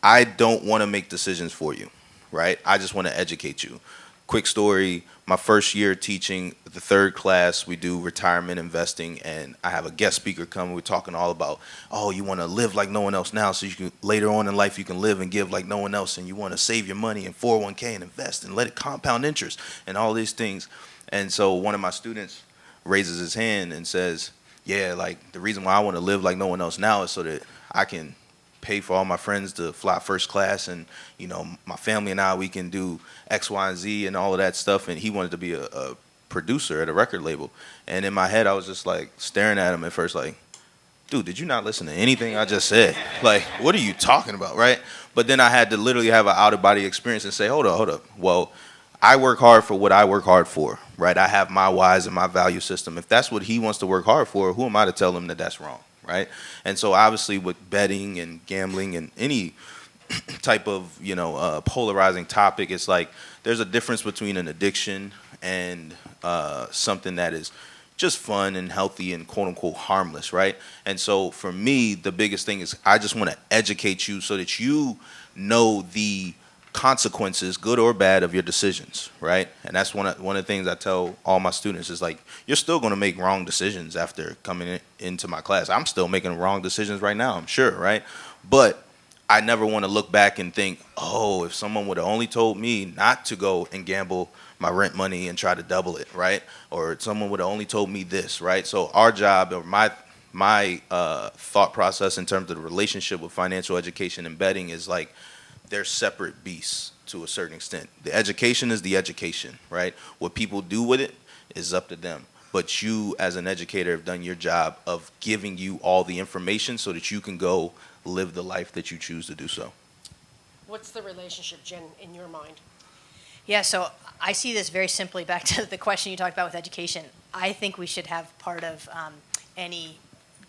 I don't want to make decisions for you, right? I just want to educate you. Quick story, my first year teaching the third class, we do retirement investing, and I have a guest speaker come. We're talking all about, oh, you want to live like no one else now, so you can later on in life you can live and give like no one else, and you want to save your money in 401k and invest and let it compound interest and all these things. And so one of my students raises his hand and says, yeah, like the reason why I want to live like no one else now is so that I can pay for all my friends to fly first class, and you know, my family and I, we can do X, Y, and Z and all of that stuff. And he wanted to be a producer at a record label. And in my head, I was just like staring at him at first, like, dude, did you not listen to anything I just said? Like, what are you talking about, right? But then I had to literally have an out-of-body experience and say, hold up. Well, I work hard for what I work hard for, right? I have my whys and my value system. If that's what he wants to work hard for, who am I to tell him that that's wrong? Right? And so obviously with betting and gambling and any type of, polarizing topic, it's like there's a difference between an addiction and something that is just fun and healthy and quote unquote harmless, right? And so for me, the biggest thing is I just want to educate you so that you know the consequences, good or bad, of your decisions, right? And that's one of the things I tell all my students is like, you're still going to make wrong decisions after coming into my class. I'm still making wrong decisions right now, I'm sure, right? But I never want to look back and think, oh, if someone would have only told me not to go and gamble my rent money and try to double it, right? Or someone would have only told me this, right? So our job, or my thought process in terms of the relationship with financial education and betting is like, they're separate beasts to a certain extent. The education is the education, right? What people do with it is up to them. But you, as an educator, have done your job of giving you all the information so that you can go live the life that you choose to do so. What's the relationship, Jen, in your mind? Yeah, so I see this very simply back to the question you talked about with education. I think we should have part of any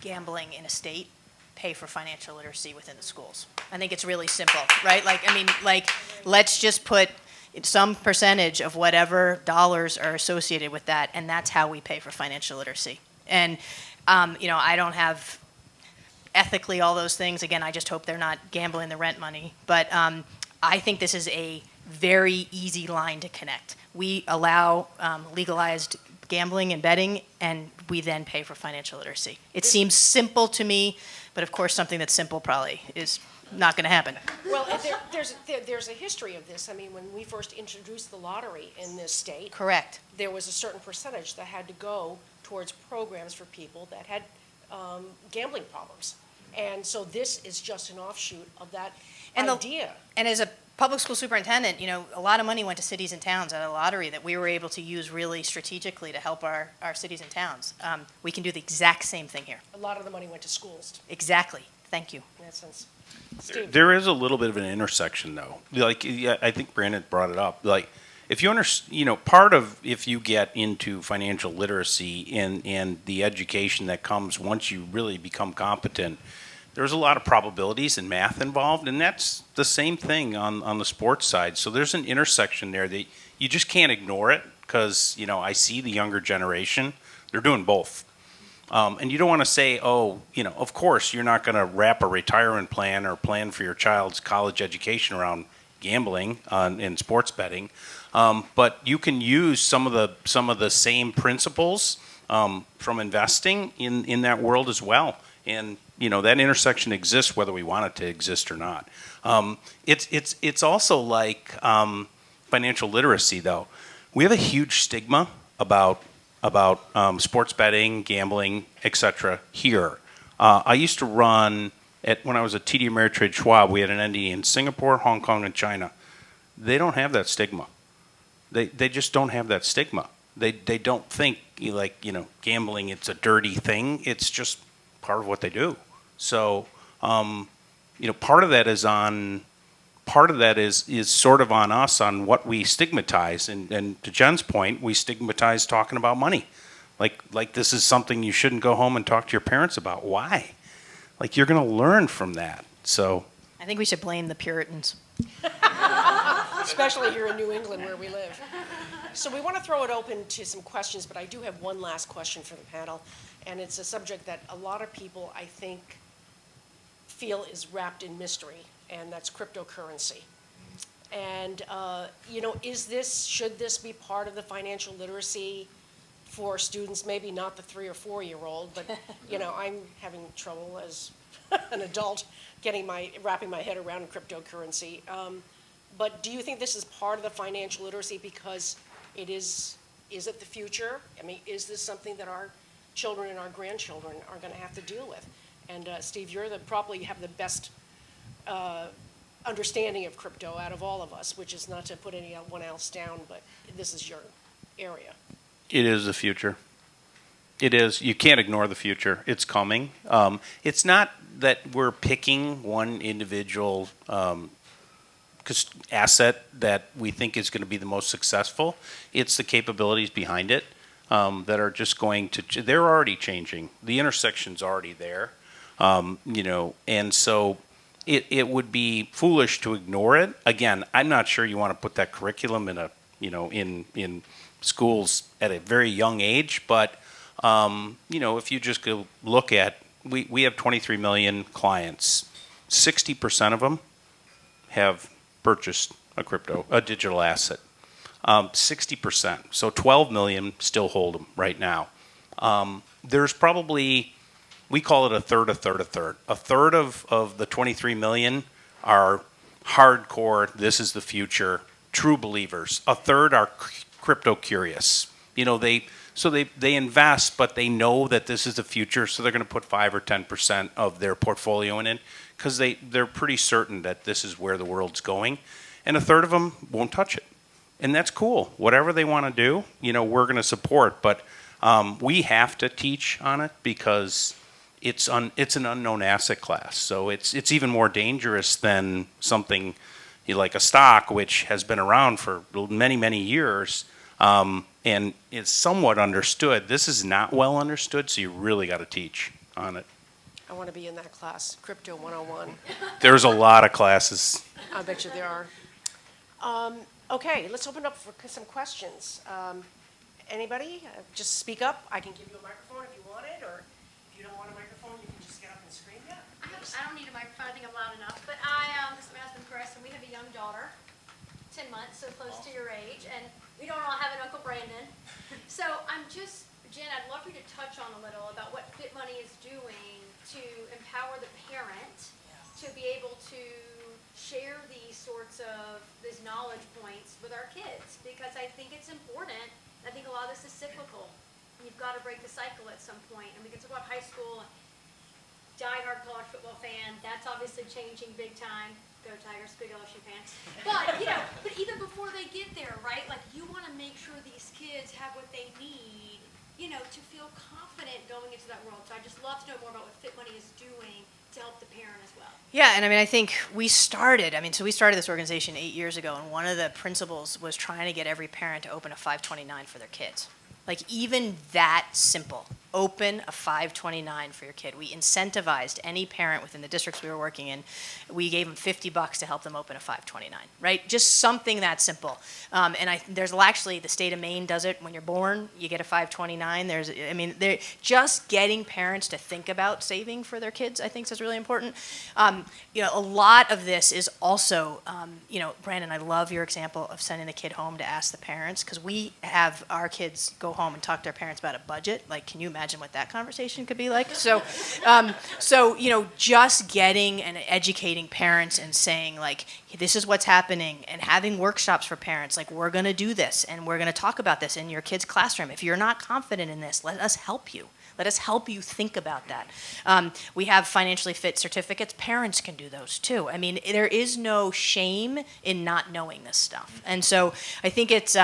gambling in a state pay for financial literacy within the schools. I think it's really simple, right? Let's just put some percentage of whatever dollars are associated with that, and that's how we pay for financial literacy. And, I don't have ethically all those things. Again, I just hope they're not gambling the rent money. But I think this is a very easy line to connect. We allow legalized gambling and betting, and we then pay for financial literacy. It seems simple to me, but of course something that's simple probably is not going to happen. Well, there's a history of this. I mean, when we first introduced the lottery in this state, Correct. there was a certain percentage that had to go towards programs for people that had gambling problems. And so this is just an offshoot of that idea. And as a public school superintendent, a lot of money went to cities and towns out of the lottery that we were able to use really strategically to help our cities and towns. We can do the exact same thing here. A lot of the money went to schools, Exactly. Thank you. in that sense. Steve? There is a little bit of an intersection, though. Like, yeah, I think Brandon brought it up. Like, if you part of if you get into financial literacy and the education that comes once you really become competent, there's a lot of probabilities and math involved, and that's the same thing on the sports side. So there's an intersection there that you just can't ignore it because, I see the younger generation, they're doing both. And you don't want to say, of course, you're not going to wrap a retirement plan or plan for your child's college education around gambling and sports betting. But you can use some of the same principles from investing in that world as well. And that intersection exists whether we want it to exist or not. It's also like financial literacy, though. We have a huge stigma about sports betting, gambling, etc. here. I used to run when I was at TD Ameritrade Schwab. We had an entity in Singapore, Hong Kong, and China. They don't have that stigma. They just don't have that stigma. They don't think gambling, it's a dirty thing. It's just part of what they do. So part of that is sort of on us on what we stigmatize. And to Jen's point, we stigmatize talking about money. Like this is something you shouldn't go home and talk to your parents about. Why? Like you're going to learn from that. So I think we should blame the Puritans. Especially here in New England where we live. So we want to throw it open to some questions, but I do have one last question for the panel, and it's a subject that a lot of people, I think, feel is wrapped in mystery, and that's cryptocurrency. And, should this be part of the financial literacy for students, maybe not the 3 or 4-year-old, but, I'm having trouble as an adult wrapping my head around cryptocurrency. But do you think this is part of the financial literacy because is it the future? I mean, is this something that our children and our grandchildren are going to have to deal with? And Steve, you probably have the best understanding of crypto out of all of us, which is not to put anyone else down, but this is your area. It is the future. It is. You can't ignore the future. It's coming. It's not that we're picking one individual asset that we think is going to be the most successful. It's the capabilities behind it that are just going to. They're already changing. The intersection's already there. And so it would be foolish to ignore it. Again, I'm not sure you want to put that curriculum in schools at a very young age, but if you just go look at, we have 23 million clients. 60% of them have purchased a digital asset. 60%. So 12 million still hold them right now. There's probably, we call it a third. A third of the 23 million are hardcore, this is the future, true believers. A third are crypto curious. They invest, but they know that this is the future, so they're going to put 5 or 10% of their portfolio in it because they're pretty certain that this is where the world's going. And a third of them won't touch it. And that's cool. Whatever they want to do, we're going to support. But we have to teach on it because it's an unknown asset class. So it's even more dangerous than something like a stock, which has been around for many, many years. And it's somewhat understood. This is not well understood, so you really got to teach on it. I want to be in that class, Crypto 101. There's a lot of classes. I bet you there are. Okay, let's open up for some questions. Anybody? Just speak up. I can give you a microphone if you want it, or if you don't want a microphone, you can just get up and scream. Yeah. I don't need a microphone. I think I'm loud enough. But this is my husband Chris, and we have a young daughter, 10 months, so close to your age, and we don't all have an Uncle Brandon. So Jen, I'd love for you to touch on a little about what FitMoney is doing to empower the parent to be able to share these knowledge points with our kids, because I think it's important. I think a lot of this is cyclical. You've got to break the cycle at some point, and we can talk about high school. Die-hard college football fan, that's obviously changing big time. Go Tigers, big LSU fans. But, but even before they get there, right? Like, you want to make sure these kids have what they need, to feel confident going into that world. So I'd just love to know more about what FitMoney is doing to help the parent as well. Yeah, and I think we started this organization 8 years ago, and one of the principles was trying to get every parent to open a 529 for their kids. Like, even that simple. Open a 529 for your kid. We incentivized any parent within the districts we were working in. We gave them $50 to help them open a 529, right? Just something that simple. There's actually, the state of Maine does it. When you're born, you get a 529. They're just getting parents to think about saving for their kids, I think, is really important. A lot of this is also, Brandon, I love your example of sending the kid home to ask the parents, because we have our kids go home and talk to their parents about a budget. Like, can you imagine what that conversation could be like? So just getting and educating parents and saying, like, this is what's happening, and having workshops for parents, like, we're going to do this, and we're going to talk about this in your kid's classroom. If you're not confident in this, let us help you. Let us help you think about that. We have financially fit certificates. Parents can do those too. There is no shame in not knowing this stuff. And so I think it's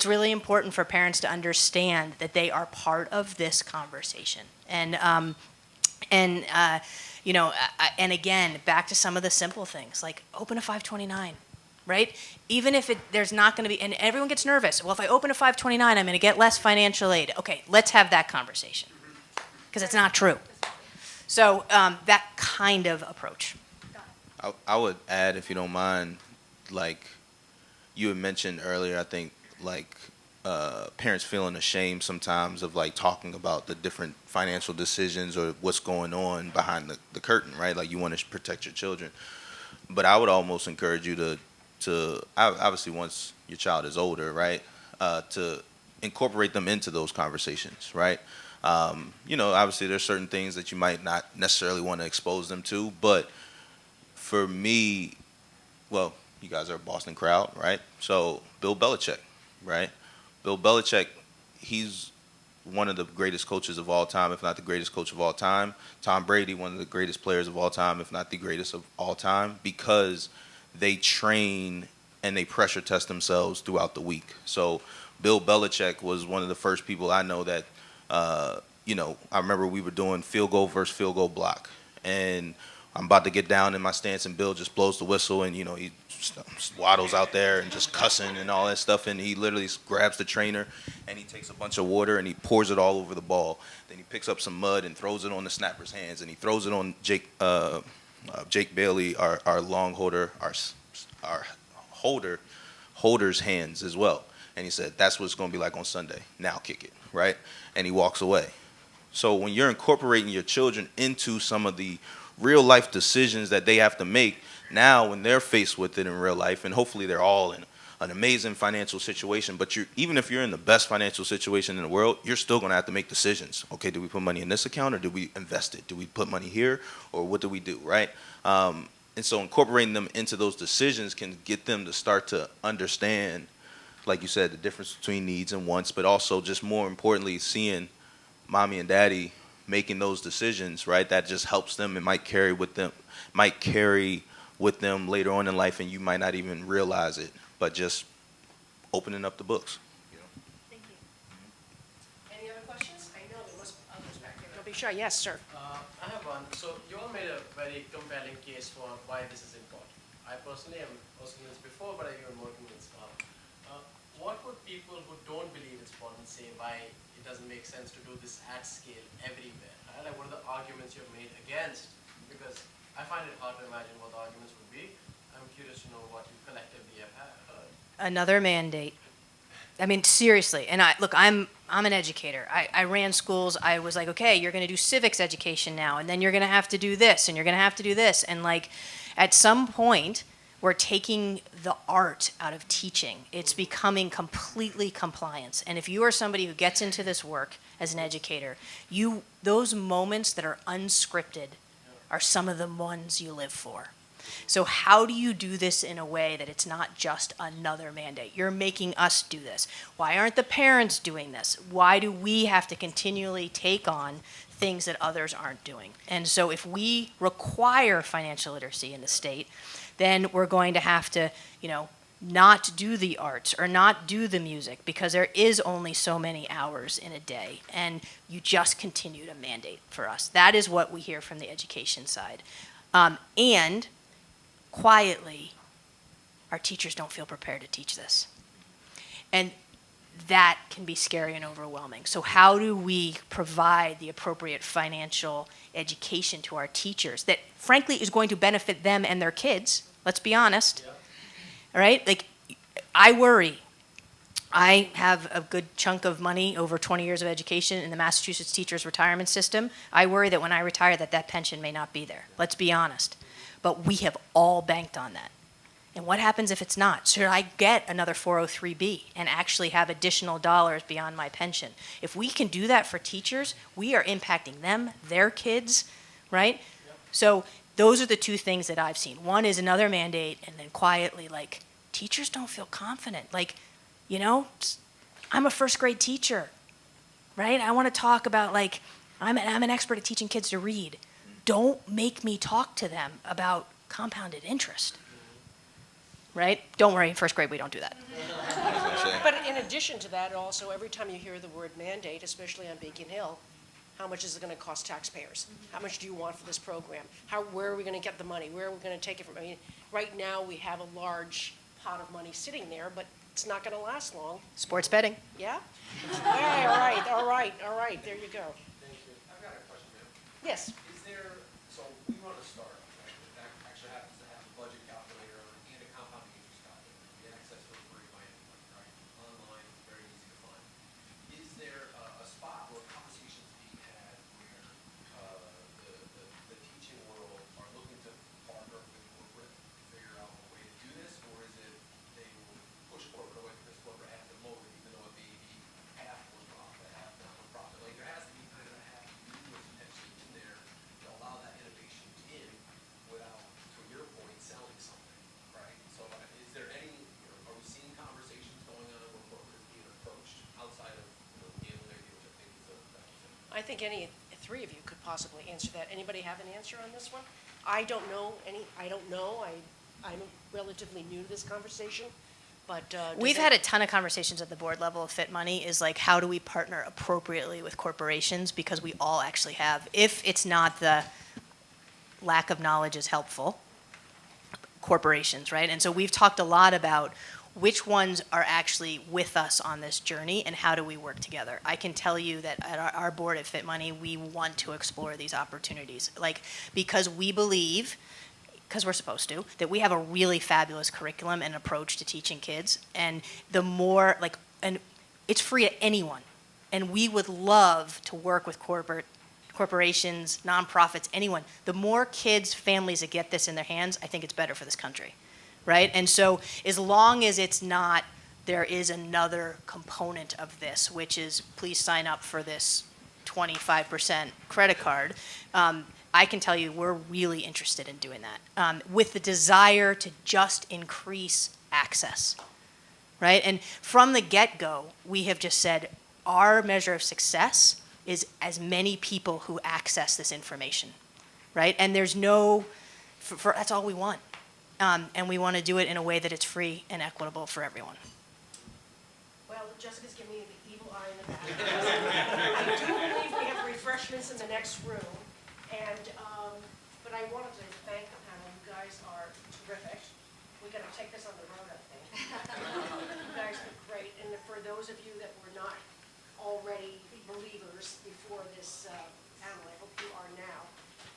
really important for parents to understand that they are part of this conversation. And again, back to some of the simple things, like open a 529. Right? Even if there's not going to be, and everyone gets nervous. Well, if I open a 529, I'm going to get less financial aid. Okay, let's have that conversation, because it's not true. So that kind of approach. I would add, if you don't mind, like you had mentioned earlier, I think like parents feeling ashamed sometimes of like talking about the different financial decisions or what's going on behind the curtain, right? Like you want to protect your children. But I would almost encourage you to obviously once your child is older, right, to incorporate them into those conversations, right? Obviously there's certain things that you might not necessarily want to expose them to, but for me, well, you guys are a Boston crowd, right? So Bill Belichick, right? Bill Belichick, he's one of the greatest coaches of all time, if not the greatest coach of all time. Tom Brady, one of the greatest players of all time, if not the greatest of all time, because they train and they pressure test themselves throughout the week. So Bill Belichick was one of the first people I know that, I remember we were doing field goal versus field goal block. And I'm about to get down in my stance, and Bill just blows the whistle, and he waddles out there and just cussing and all that stuff, and he literally grabs the trainer and he takes a bunch of water and he pours it all over the ball. Then he picks up some mud and throws it on the snapper's hands, and he throws it on Jake Bailey, our long holder, our holder's hands as well. And he said, that's what it's going to be like on Sunday. Now kick it, right? And he walks away. So when you're incorporating your children into some of the real life decisions that they have to make now when they're faced with it in real life, and hopefully they're all in an amazing financial situation, but even if you're in the best financial situation in the world, you're still going to have to make decisions. Okay, do we put money in this account, or do we invest it? Do we put money here, or what do we do, right? And so incorporating them into those decisions can get them to start to understand, like you said, the difference between needs and wants, but also just more importantly, seeing mommy and daddy making those decisions, right? That just helps them. It might carry with them later on in life, and you might not even realize it, but just opening up the books. Thank you. Any other questions? I know there must be others back there. Don't be shy. Yes, sir. I have one. So you all made a very compelling case for why this is important. I personally am also doing this before, but I've been working with Scala. What would people who don't believe it's important say why it doesn't make sense to do this at scale everywhere? Right? Like, what are the arguments you've made against? Because I find it hard to imagine what the arguments would be. I'm curious to know what you collectively have heard. Another mandate. I mean, seriously. And I'm an educator. I ran schools. I was like, okay, you're going to do civics education now, and then you're going to have to do this, and you're going to have to do this. And like, at some point, we're taking the art out of teaching. It's becoming completely compliance. And if you are somebody who gets into this work as an educator, those moments that are unscripted are some of the ones you live for. So how do you do this in a way that it's not just another mandate? You're making us do this. Why aren't the parents doing this? Why do we have to continually take on things that others aren't doing? And so if we require financial literacy in the state, then we're going to have to, not do the arts or not do the music, because there is only so many hours in a day, and you just continue to mandate for us. That is what we hear from the education side. And quietly, our teachers don't feel prepared to teach this. And that can be scary and overwhelming. So how do we provide the appropriate financial education to our teachers that, frankly, is going to benefit them and their kids? Let's be honest. Yeah. All right? Like, I worry. I have a good chunk of money, over 20 years of education in the Massachusetts teachers' retirement system. I worry that when I retire that pension may not be there. Let's be honest. But we have all banked on that. And what happens if it's not? Should I get another 403B and actually have additional dollars beyond my pension? If we can do that for teachers, we are impacting them, their kids, right? Yep. So those are the two things that I've seen. One is another mandate, and then quietly, like, teachers don't feel confident. Like, I'm a first grade teacher, right? I want to talk about, like, I'm an expert at teaching kids to read. Don't make me talk to them about compounded interest. Right? Don't worry, in first grade we don't do that. But in addition to that, also, every time you hear the word mandate, especially on Beacon Hill, how much is it going to cost taxpayers? How much do you want for this program? Where are we going to get the money? Where are we going to take it from? I mean, right now we have a large pot of money sitting there, but it's not going to last long. Sports betting. Yeah? All right. There you go. Thank you. I've got a question, ma'am. Yes. So we run a startup, right, that actually happens to have a budget calculator and a compounding interest calculator. You get access for free by anyone, right? Online, very easy to find. Is there a spot where conversations being had where the teaching world are looking to partner with corporate to figure out a way to do this, or is it think any three of you could possibly answer that. Anybody have an answer on this one? I don't know any. I don't know. I'm relatively new to this conversation, but We've had a ton of conversations at the board level of FitMoney is like, how do we partner appropriately with corporations? Because we all actually have, if it's not the lack of knowledge is helpful, corporations, right? And so we've talked a lot about which ones are actually with us on this journey and how do we work together. I can tell you that at our board at FitMoney, we want to explore these opportunities, like, because we believe, because we're supposed to, that we have a really fabulous curriculum and approach to teaching kids, and the more, like, and it's free to anyone, and we would love to work with corporations, nonprofits, anyone. The more kids, families that get this in their hands, I think it's better for this country. Right? And so as long as it's not, there is another component of this, which is please sign up for this 25% credit card, I can tell you we're really interested in doing that with the desire to just increase access. Right? And from the get-go, we have just said our measure of success is as many people who access this information. Right? And there's no, that's all we want. And we want to do it in a way that it's free and equitable for everyone. Well, Jessica's giving me the evil eye in the back. I do believe we have refreshments in the next room, and but I wanted to thank the panel. You guys are terrific. We're going to take this on the road, I think. You guys are great, and for those of you that were not already believers before this panel, I hope you are now.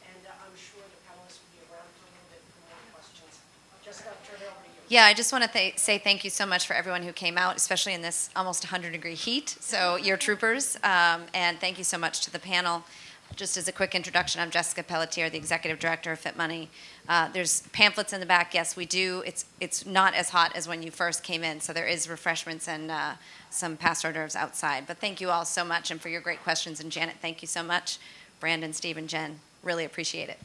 And I'm sure the panelists will be around for a little bit for more questions. Jessica, I'll turn it over to you. Yeah, I just want to say thank you so much for everyone who came out, especially in this almost 100-degree heat. So you're troopers, and thank you so much to the panel. Just as a quick introduction, I'm Jessica Pelletier, the Executive Director of FitMoney. There's pamphlets in the back. Yes, we do. It's not as hot as when you first came in, so there is refreshments and some past hors d'oeuvres outside. But thank you all so much, and for your great questions. And Janet, thank you so much. Brandon, Steve, and Jen, really appreciate it.